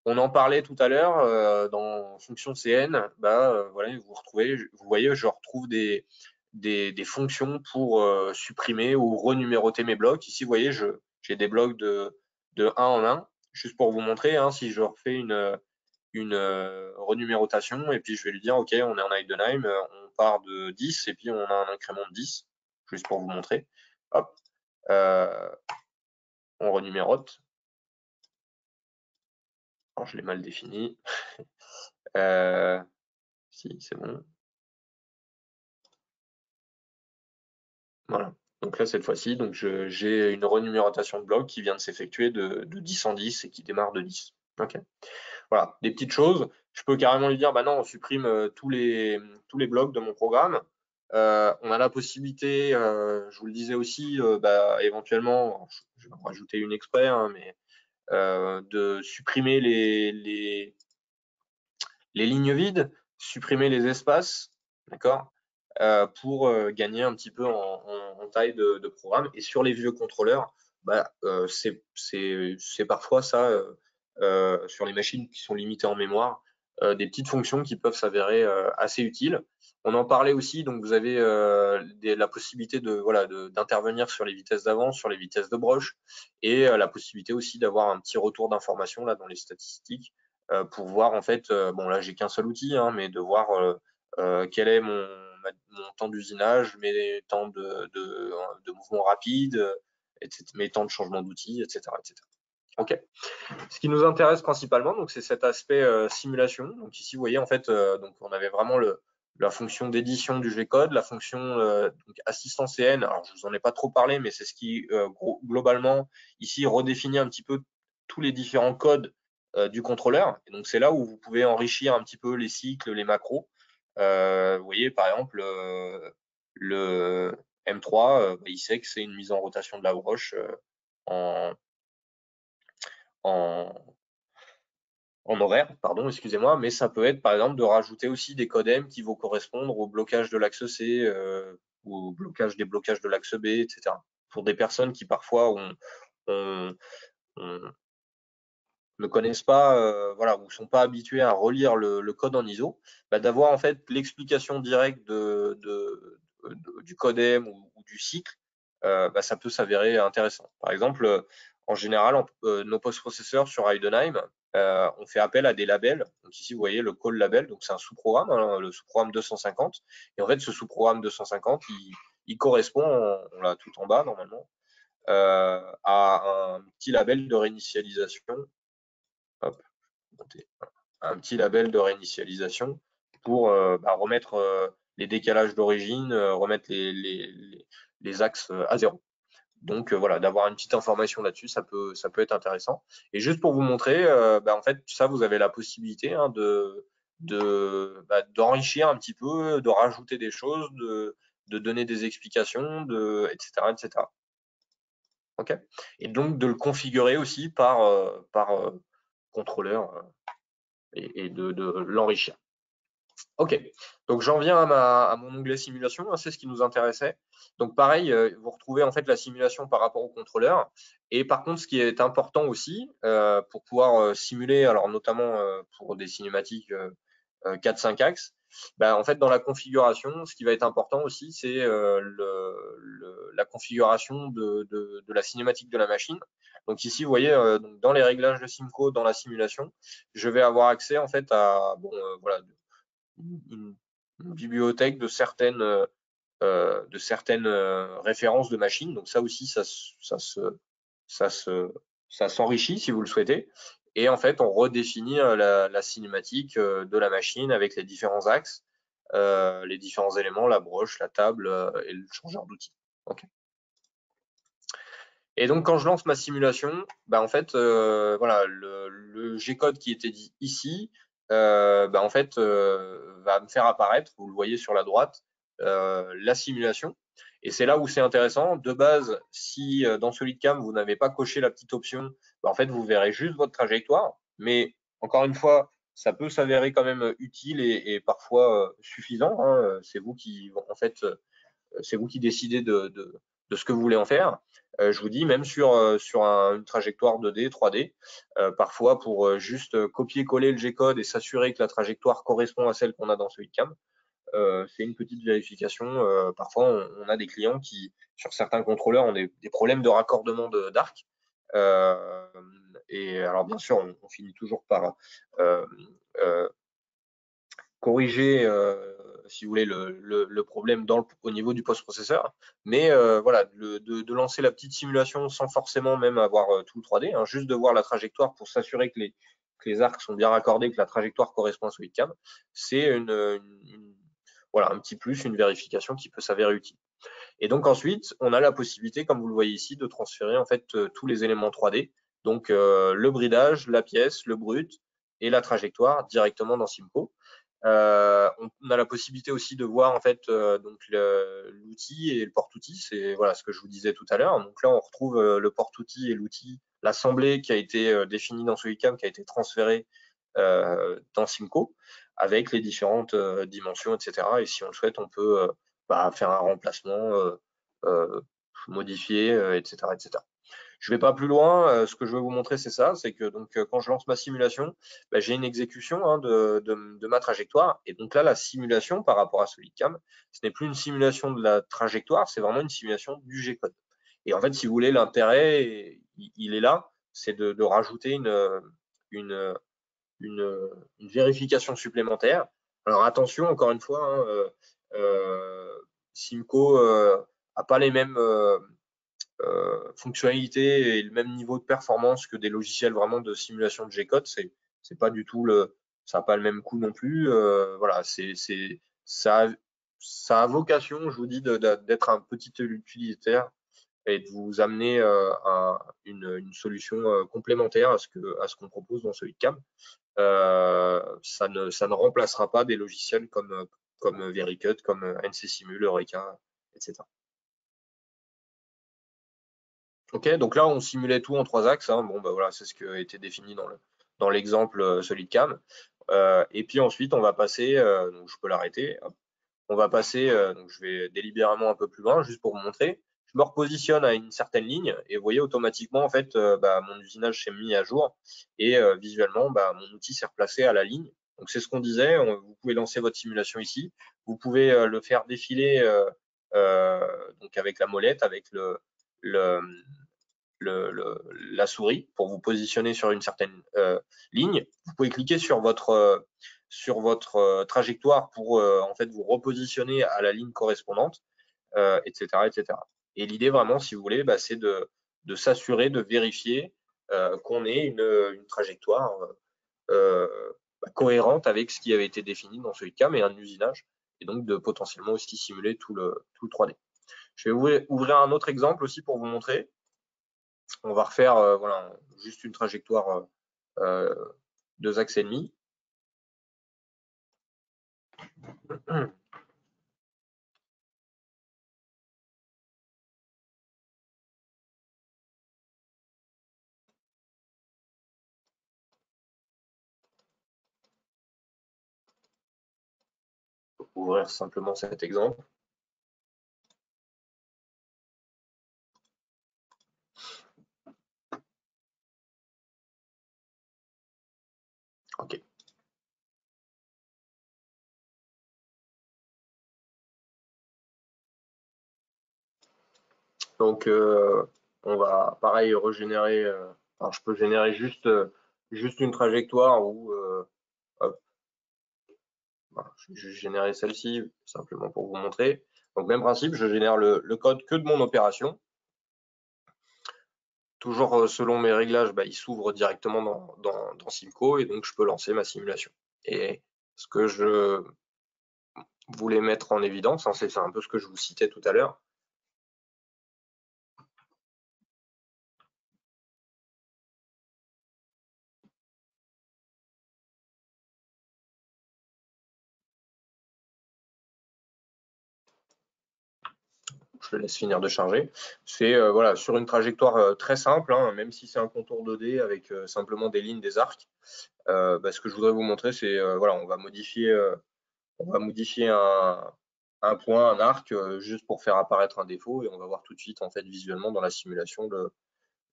S1: On en parlait tout à l'heure dans fonction CN. Voilà, vous voyez, je retrouve des fonctions pour supprimer ou renuméroter mes blocs. Ici, vous voyez, j'ai des blocs de 1 en 1, juste pour vous montrer. Hein, si je refais une renumérotation et puis je vais lui dire, OK, on est en Heidenheim, on part de 10 et puis on a un incrément de 10, juste pour vous montrer. Hop, on renumérote. Alors, je l'ai mal défini. Si, c'est bon. Voilà. Donc là, cette fois-ci, donc j'ai une renumérotation de bloc qui vient de s'effectuer de 10 en 10 et qui démarre de 10. OK. Voilà, des petites choses. Je peux carrément lui dire, bah non, on supprime tous les blocs de mon programme. On a la possibilité, je vous le disais aussi, éventuellement, je vais en rajouter une exprès, hein, mais de supprimer les lignes vides, supprimer les espaces, d'accord, pour gagner un petit peu en taille de programme. Et sur les vieux contrôleurs, c'est parfois ça, sur les machines qui sont limitées en mémoire, des petites fonctions qui peuvent s'avérer assez utiles. On en parlait aussi, donc vous avez la possibilité d'intervenir sur les vitesses d'avance, sur les vitesses de broche, et la possibilité aussi d'avoir un petit retour d'information là dans les statistiques pour voir en fait, bon là j'ai qu'un seul outil, hein, mais de voir quel est mon temps d'usinage, mes temps de mouvement rapide, mes temps de changement d'outil, etc., etc. Ok. Ce qui nous intéresse principalement, donc c'est cet aspect simulation. Donc ici, vous voyez en fait, donc on avait vraiment la fonction d'édition du G-code, la fonction donc assistance CN. Alors je vous en ai pas trop parlé, mais c'est ce qui globalement ici redéfinit un petit peu tous les différents codes du contrôleur. Et donc c'est là où vous pouvez enrichir un petit peu les cycles, les macros. Vous voyez par exemple le M3, il sait que c'est une mise en rotation de la broche en, en, en horaire, pardon, excusez-moi, mais ça peut être par exemple de rajouter aussi des codes M qui vont correspondre au blocage de l'axe C ou au blocage des blocages de l'axe B, etc. Pour des personnes qui parfois ne connaissent pas, voilà, ou sont pas habitués à relire le code en ISO, d'avoir en fait l'explication directe du code M ou du cycle, ça peut s'avérer intéressant. Par exemple, en général, nos post-processeurs sur Heidenheim, on fait appel à des labels. Donc ici, vous voyez le call label, donc c'est un sous-programme, hein, le sous-programme 250. Et en fait, ce sous-programme 250, il correspond, on l'a tout en bas normalement, à un petit label de réinitialisation. Hop, un petit label de réinitialisation pour remettre les décalages d'origine, remettre les axes à zéro. Donc voilà, d'avoir une petite information là-dessus, ça peut être intéressant. Et juste pour vous montrer, en fait, ça, vous avez la possibilité hein, d'enrichir un petit peu, de rajouter des choses, de donner des explications, etc., etc. Ok. Et donc de le configurer aussi par contrôleur et de l'enrichir. Ok, donc j'en viens à mon onglet simulation, hein, c'est ce qui nous intéressait. Donc pareil, vous retrouvez en fait la simulation par rapport au contrôleur. Et par contre, ce qui est important aussi, pour pouvoir simuler, alors notamment pour des cinématiques 4-5 axes, en fait dans la configuration, ce qui va être important aussi, c'est la configuration de la cinématique de la machine. Donc ici, vous voyez, donc dans les réglages de Simco, dans la simulation, je vais avoir accès en fait à voilà, une bibliothèque de certaines références de machines. Donc ça aussi, ça s'enrichit si vous le souhaitez. Et en fait, on redéfinit la cinématique de la machine avec les différents axes. les différents éléments, la broche, la table et le changeur d'outils. Okay. Et donc, quand je lance ma simulation, bah, en fait, voilà, le G-code qui était dit ici, bah, en fait, va me faire apparaître, vous le voyez sur la droite, la simulation. Et c'est là où c'est intéressant. De base, si dans SolidCam, vous n'avez pas coché la petite option, bah, en fait, vous verrez juste votre trajectoire. Mais encore une fois, ça peut s'avérer quand même utile et parfois suffisant, hein. C'est vous qui, en fait, c'est vous qui décidez de ce que vous voulez en faire. Je vous dis, même sur une trajectoire 2D, 3D, parfois pour juste copier-coller le G-code et s'assurer que la trajectoire correspond à celle qu'on a dans SolidCam, c'est une petite vérification. Parfois, on a des clients qui, sur certains contrôleurs, ont des problèmes de raccordement d'arc. Et alors, bien sûr, on finit toujours par corriger, si vous voulez, le problème au niveau du post-processeur. Mais voilà, de lancer la petite simulation sans forcément même avoir tout le 3D, hein, juste de voir la trajectoire pour s'assurer que les arcs sont bien raccordés, que la trajectoire correspond à SolidCam, c'est voilà, un petit plus, une vérification qui peut s'avérer utile. Et donc ensuite, on a la possibilité, comme vous le voyez ici, de transférer en fait tous les éléments 3D, donc le bridage, la pièce, le brut et la trajectoire directement dans Simco. On a la possibilité aussi de voir en fait donc l'outil et le porte-outil, c'est voilà ce que je vous disais tout à l'heure. Donc là, on retrouve le porte-outil et l'outil, l'assemblée qui a été définie dans SolidCam, qui a été transférée dans Simco avec les différentes dimensions, etc. Et si on le souhaite, on peut faire un remplacement, modifier, etc., etc. Je vais pas plus loin. Ce que je veux vous montrer, c'est ça, c'est que donc quand je lance ma simulation, bah, j'ai une exécution hein, de ma trajectoire. Et donc là, la simulation par rapport à SolidCam, ce n'est plus une simulation de la trajectoire, c'est vraiment une simulation du G-code. Et en fait, si vous voulez, l'intérêt, il est là, c'est de rajouter une, une vérification supplémentaire. Alors attention, encore une fois, hein, Simco n'a pas les mêmes fonctionnalités et le même niveau de performance que des logiciels vraiment de simulation de G-code. C'est pas du tout ça n'a pas le même coût non plus. Voilà, ça a vocation, je vous dis, d'être un petit utilitaire et de vous amener une solution complémentaire à ce qu'on propose dans SolidCam. Ça ne remplacera pas des logiciels comme Vericut, comme NC Simul, Eureka, etc. Ok, donc là on simulait tout en 3 axes, hein. Bon, bah voilà, c'est ce qui a été défini dans l'exemple SolidCam. Et puis ensuite on va passer, donc je peux l'arrêter. On va passer, donc je vais délibérément un peu plus loin, juste pour vous montrer. Je me repositionne à une certaine ligne et vous voyez automatiquement en fait mon usinage s'est mis à jour et visuellement mon outil s'est replacé à la ligne. Donc c'est ce qu'on disait, vous pouvez lancer votre simulation ici, vous pouvez le faire défiler donc avec la molette, avec le, la souris pour vous positionner sur une certaine ligne. Vous pouvez cliquer sur votre trajectoire pour en fait vous repositionner à la ligne correspondante, etc., etc. Et l'idée vraiment, si vous voulez, c'est de s'assurer, de vérifier qu'on ait une trajectoire cohérente avec ce qui avait été défini dans SolidCam et un usinage, et donc de potentiellement aussi simuler tout le 3D. Je vais ouvrir un autre exemple aussi pour vous montrer. On va refaire voilà, juste une trajectoire 2 axes et demi. Ouvrir simplement cet exemple. OK. Donc, on va pareil régénérer. Alors, je peux générer juste une trajectoire où hop, voilà, je vais générer celle-ci simplement pour vous montrer. Donc, même principe, je génère le code que de mon opération. Toujours selon mes réglages, il s'ouvre directement dans Simco et donc je peux lancer ma simulation. Et ce que je voulais mettre en évidence, hein, c'est un peu ce que je vous citais tout à l'heure. Je le laisse finir de charger. C'est voilà, sur une trajectoire très simple, hein, même si c'est un contour 2D avec simplement des lignes, des arcs. Ce que je voudrais vous montrer, c'est voilà, on va modifier un point, un arc, juste pour faire apparaître un défaut, et on va voir tout de suite en fait visuellement dans la simulation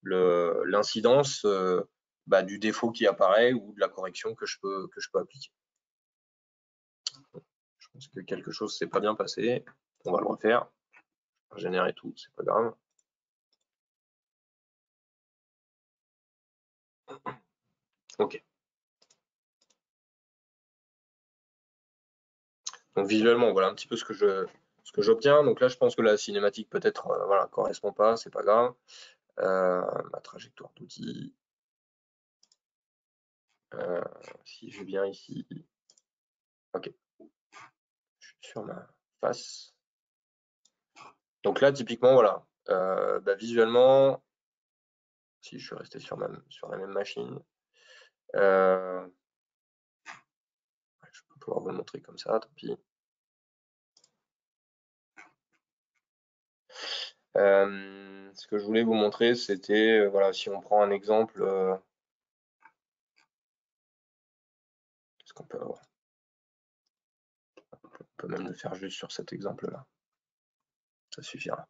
S1: l'incidence du défaut qui apparaît ou de la correction que je peux appliquer. Je pense que quelque chose s'est pas bien passé. On va le refaire. Générer tout, c'est pas grave. Ok. Donc visuellement, voilà un petit peu ce que j'obtiens. Donc là, je pense que la cinématique peut-être voilà, correspond pas, c'est pas grave. Ma trajectoire d'outil. Si je viens ici. Ok. Je suis sur ma face. Donc là, typiquement, voilà. Visuellement, si je suis resté sur la même machine, je peux pouvoir vous le montrer comme ça, tant pis. Ce que je voulais vous montrer, c'était, voilà, si on prend un exemple, qu'est-ce qu'on peut avoir? On peut même le faire juste sur cet exemple-là. Ça suffira.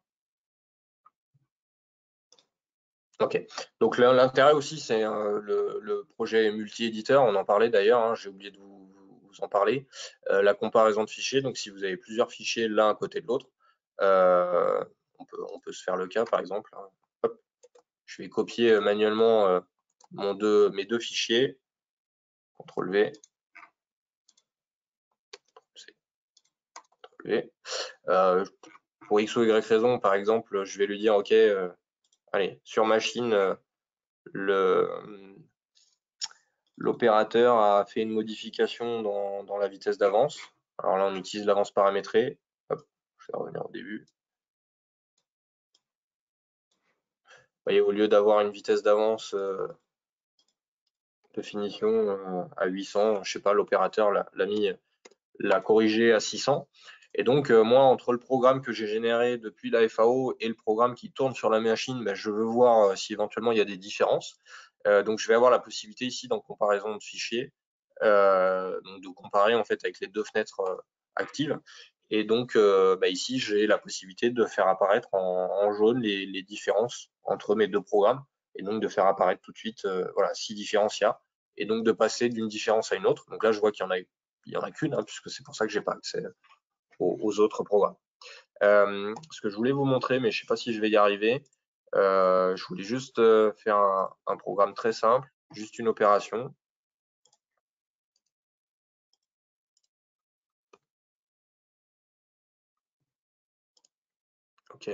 S1: Ok. Donc l'intérêt aussi, c'est le projet multi-éditeur. On en parlait d'ailleurs, hein, j'ai oublié de vous en parler. La comparaison de fichiers. Donc si vous avez plusieurs fichiers l'un à côté de l'autre, on peut se faire le cas, par exemple. Hein. Hop. Je vais copier manuellement mes deux fichiers. CTRL V. CTRL V. Pour X ou Y raison, par exemple, je vais lui dire, OK, allez, sur machine, l'opérateur a fait une modification dans la vitesse d'avance. Alors là, on utilise l'avance paramétrée. Hop, je vais revenir au début. Vous voyez, au lieu d'avoir une vitesse d'avance de finition à 800, je sais pas, l'opérateur l'a corrigé à 600. Et donc, moi, entre le programme que j'ai généré depuis la FAO et le programme qui tourne sur la machine, je veux voir si éventuellement il y a des différences. Donc, je vais avoir la possibilité ici, dans comparaison de fichiers, donc de comparer en fait avec les deux fenêtres actives. Et donc, ici, j'ai la possibilité de faire apparaître en jaune les différences entre mes deux programmes, et donc de faire apparaître tout de suite, voilà, si différences il y a, et donc de passer d'une différence à une autre. Donc là, je vois qu'il y en a qu'une, hein, puisque c'est pour ça que j'ai pas accès aux autres programmes. Ce que je voulais vous montrer, mais je sais pas si je vais y arriver, je voulais juste faire un programme très simple, juste une opération. Ok.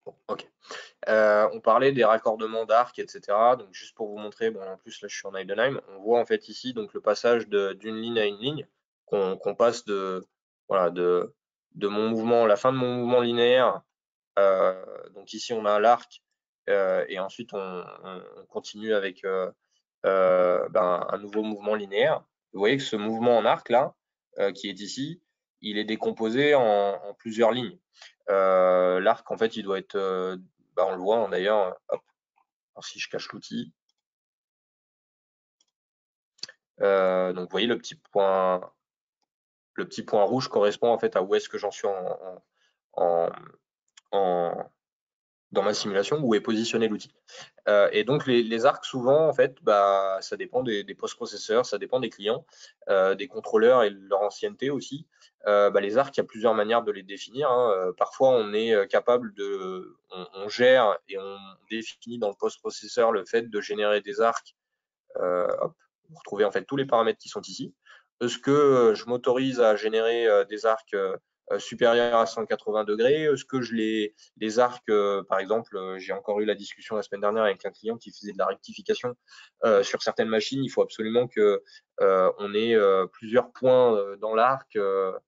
S1: Bon, ok. On parlait des raccordements d'arc, etc. Donc juste pour vous montrer, bon, en plus là je suis en Heidenheim, on voit en fait ici donc le passage d'une ligne à une ligne, qu'on passe voilà, de mon mouvement, la fin de mon mouvement linéaire. Donc ici on a l'arc et ensuite on continue avec un nouveau mouvement linéaire. Vous voyez que ce mouvement en arc là, qui est ici, il est décomposé en plusieurs lignes. L'arc en fait il doit être, on le voit hein, d'ailleurs, hop. Alors, si je cache l'outil, donc vous voyez le petit point rouge correspond en fait à où est-ce que j'en suis dans ma simulation, où est positionné l'outil. Et donc les arcs souvent en fait, ça dépend des post-processeurs, ça dépend des clients, des contrôleurs et de leur ancienneté aussi. Les arcs, il y a plusieurs manières de les définir. Hein. Parfois on est capable on gère et on définit dans le post-processeur le fait de générer des arcs. Hop, vous retrouvez en fait tous les paramètres qui sont ici. Est-ce que je m'autorise à générer des arcs supérieur à 180 degrés. Est-ce que les arcs, par exemple, j'ai encore eu la discussion la semaine dernière avec un client qui faisait de la rectification sur certaines machines. Il faut absolument que on ait plusieurs points dans l'arc.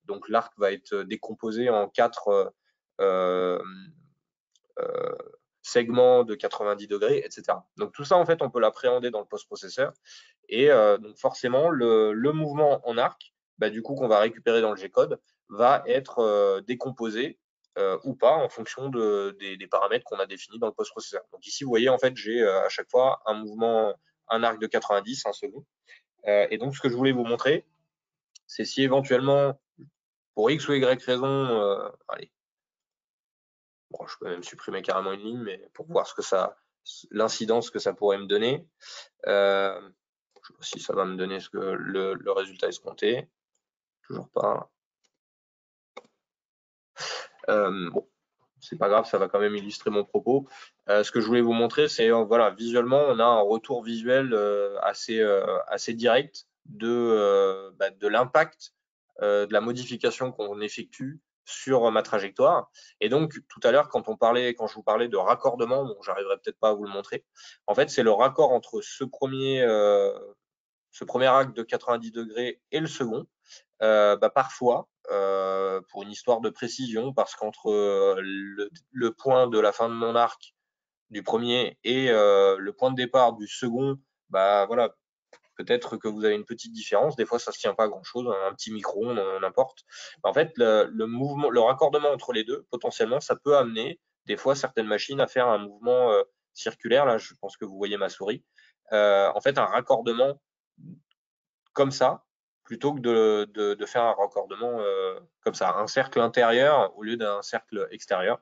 S1: Donc l'arc va être décomposé en 4 segments de 90 degrés, etc. Donc tout ça, en fait, on peut l'appréhender dans le post-processeur. Et donc forcément, le mouvement en arc, bah, du coup, qu'on va récupérer dans le G-code, va être décomposé ou pas en fonction des paramètres qu'on a définis dans le post-processeur. Donc ici, vous voyez, en fait, j'ai à chaque fois un mouvement, un arc de 90, un second. Et donc, ce que je voulais vous montrer, c'est si éventuellement, pour X ou Y raison, allez, bon, je peux même supprimer carrément une ligne, mais pour voir l'incidence que ça pourrait me donner. Si ça va me donner le résultat escompté. Toujours pas. Bon, c'est pas grave, ça va quand même illustrer mon propos. Ce que je voulais vous montrer, c'est voilà, visuellement, on a un retour visuel assez direct de l'impact de la modification qu'on effectue sur ma trajectoire. Et donc, tout à l'heure, quand je vous parlais de raccordement, bon, j'arriverai peut-être pas à vous le montrer. En fait, c'est le raccord entre ce premier arc de 90 degrés et le second. Parfois, pour une histoire de précision, parce qu'entre le point de la fin de mon arc du premier et le point de départ du second, bah voilà, peut-être que vous avez une petite différence. Des fois, ça se tient pas à grand chose, un petit micro, n'importe. En fait, le mouvement, le raccordement entre les deux, potentiellement, ça peut amener des fois certaines machines à faire un mouvement circulaire. Là, je pense que vous voyez ma souris. En fait, un raccordement comme ça, plutôt que de faire un raccordement comme ça, un cercle intérieur au lieu d'un cercle extérieur.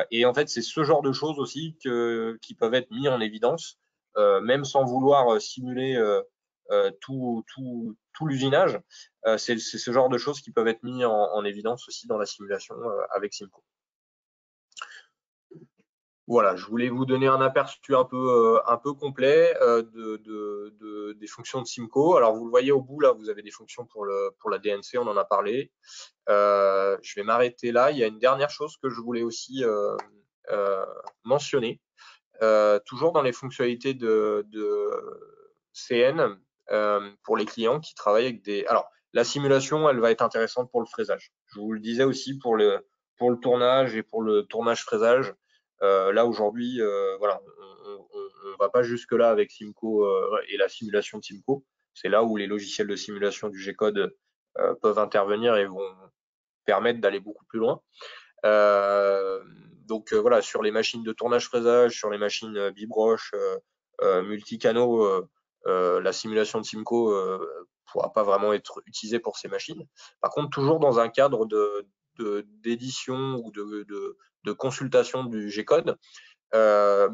S1: Et en fait, c'est ce genre de choses aussi qui peuvent être mis en évidence, même sans vouloir simuler tout l'usinage. C'est ce genre de choses qui peuvent être mis en évidence aussi dans la simulation avec Simco. Voilà, je voulais vous donner un aperçu un peu complet des fonctions de Simco. Alors, vous le voyez au bout, là, vous avez des fonctions pour la DNC, on en a parlé. Je vais m'arrêter là. Il y a une dernière chose que je voulais aussi mentionner. Toujours dans les fonctionnalités de CN, pour les clients qui travaillent avec des… Alors, la simulation, elle va être intéressante pour le fraisage. Je vous le disais aussi pour le tournage et pour le tournage-fraisage. Là, aujourd'hui, voilà, on va pas jusque-là avec Simco et la simulation de Simco. C'est là où les logiciels de simulation du G-code peuvent intervenir et vont permettre d'aller beaucoup plus loin. Donc voilà, sur les machines de tournage-fraisage, sur les machines bibroche, multicanaux, la simulation de Simco pourra pas vraiment être utilisée pour ces machines. Par contre, toujours dans un cadre d'édition ou de consultation du G-code,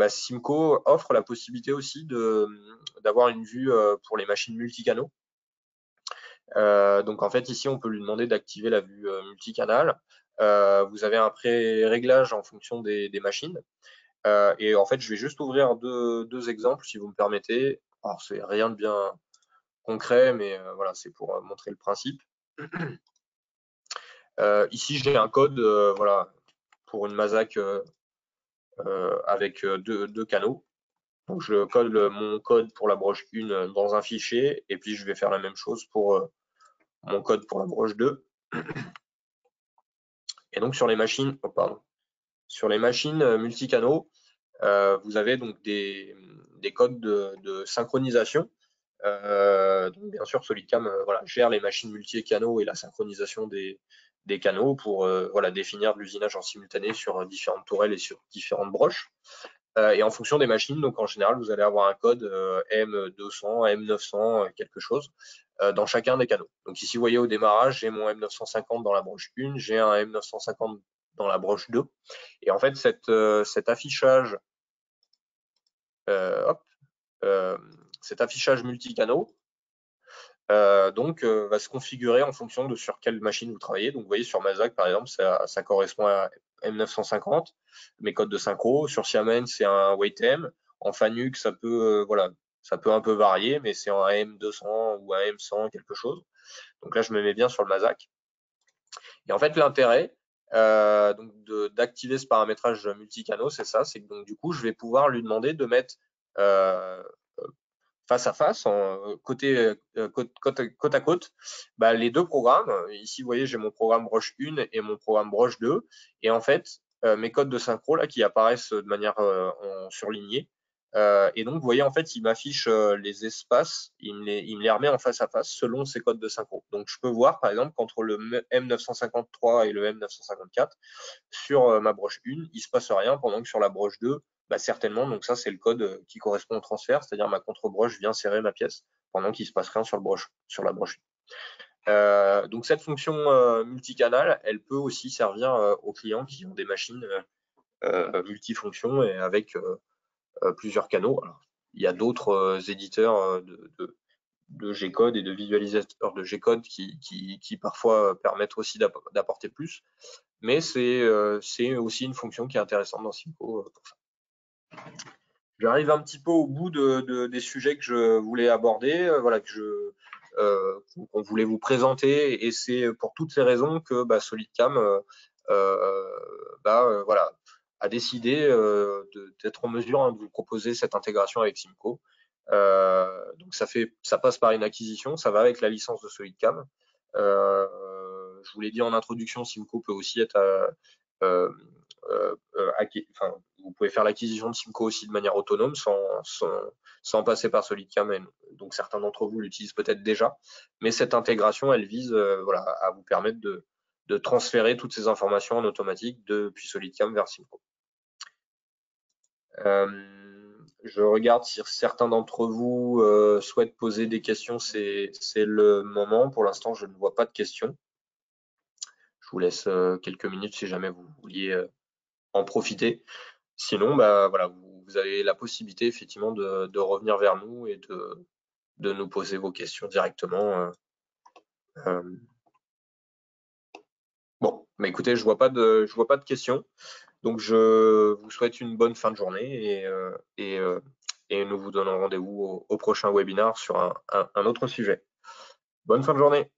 S1: Simco offre la possibilité aussi d'avoir une vue pour les machines multicanaux. Donc en fait, ici, on peut lui demander d'activer la vue multicanal. Vous avez un pré-réglage en fonction des machines. Et en fait, je vais juste ouvrir deux exemples, si vous me permettez. Alors, c'est rien de bien concret, mais voilà, c'est pour montrer le principe. Ici, j'ai un code voilà, pour une Mazak avec deux canaux. Donc, je code mon code pour la broche 1 dans un fichier, et puis je vais faire la même chose pour mon code pour la broche 2. Et donc, sur les machines, sur les machines multicanaux, vous avez donc des codes de synchronisation. Donc bien sûr, SolidCam voilà, gère les machines multi-canaux et la synchronisation des canaux pour voilà, définir de l'usinage en simultané sur différentes tourelles et sur différentes broches. Et en fonction des machines, donc en général, vous allez avoir un code M200, M900, quelque chose, dans chacun des canaux. Donc ici, vous voyez au démarrage, j'ai mon M950 dans la broche 1, j'ai un M950 dans la broche 2. Et en fait, cet affichage cet affichage multicanaux va se configurer en fonction de sur quelle machine vous travaillez. Donc vous voyez sur Mazak par exemple, ça correspond à M950, mes codes de synchro. Sur Siemens, c'est un WaitM. En Fanuc, ça peut voilà, ça peut un peu varier, mais c'est un M200 ou un M100 quelque chose. Donc là, je me mets bien sur le Mazak. Et en fait, l'intérêt donc d'activer ce paramétrage multicanaux, c'est ça, c'est que donc du coup, je vais pouvoir lui demander de mettre face à face, côte à côte, bah, les deux programmes. Ici, vous voyez, j'ai mon programme Broche 1 et mon programme Broche 2. Et en fait, mes codes de synchro là, qui apparaissent de manière en surlignée. Et donc, vous voyez, en fait, il m'affiche les espaces, il me les remet en face à face selon ces codes de synchro. Donc, je peux voir, par exemple, qu'entre le M953 et le M954, sur ma broche 1, il ne se passe rien, pendant que sur la broche 2, bah, certainement, donc ça c'est le code qui correspond au transfert, c'est-à-dire ma contre-broche vient serrer ma pièce pendant qu'il ne se passe rien sur la broche 1. Donc cette fonction multicanal, elle peut aussi servir aux clients qui ont des machines multifonctions et avec plusieurs canaux. Alors, il y a d'autres éditeurs de G-code et de visualisateurs de G-code qui parfois permettent aussi d'apporter plus. Mais c'est aussi une fonction qui est intéressante dans Simco pour ça. J'arrive un petit peu au bout des sujets que je voulais aborder, voilà, qu'on voulait vous présenter, et c'est pour toutes ces raisons que SolidCam voilà, a décidé d'être en mesure de vous proposer cette intégration avec Simco. Donc ça passe par une acquisition, ça va avec la licence de SolidCam. Je vous l'ai dit en introduction, Simco peut aussi être enfin, vous pouvez faire l'acquisition de Simco aussi de manière autonome sans passer par SolidCam. Donc certains d'entre vous l'utilisent peut-être déjà, mais cette intégration, elle vise voilà, à vous permettre de transférer toutes ces informations en automatique depuis SolidCam vers Simco. Je regarde si certains d'entre vous souhaitent poser des questions, c'est le moment. Pour l'instant, je ne vois pas de questions. Je vous laisse quelques minutes si jamais vous vouliez en profiter. Sinon, bah, voilà, vous avez la possibilité effectivement de revenir vers nous et de nous poser vos questions directement. Bon, bah, écoutez, je vois pas de questions. Donc, je vous souhaite une bonne fin de journée et nous vous donnons rendez-vous au prochain webinaire sur un autre sujet. Bonne fin de journée.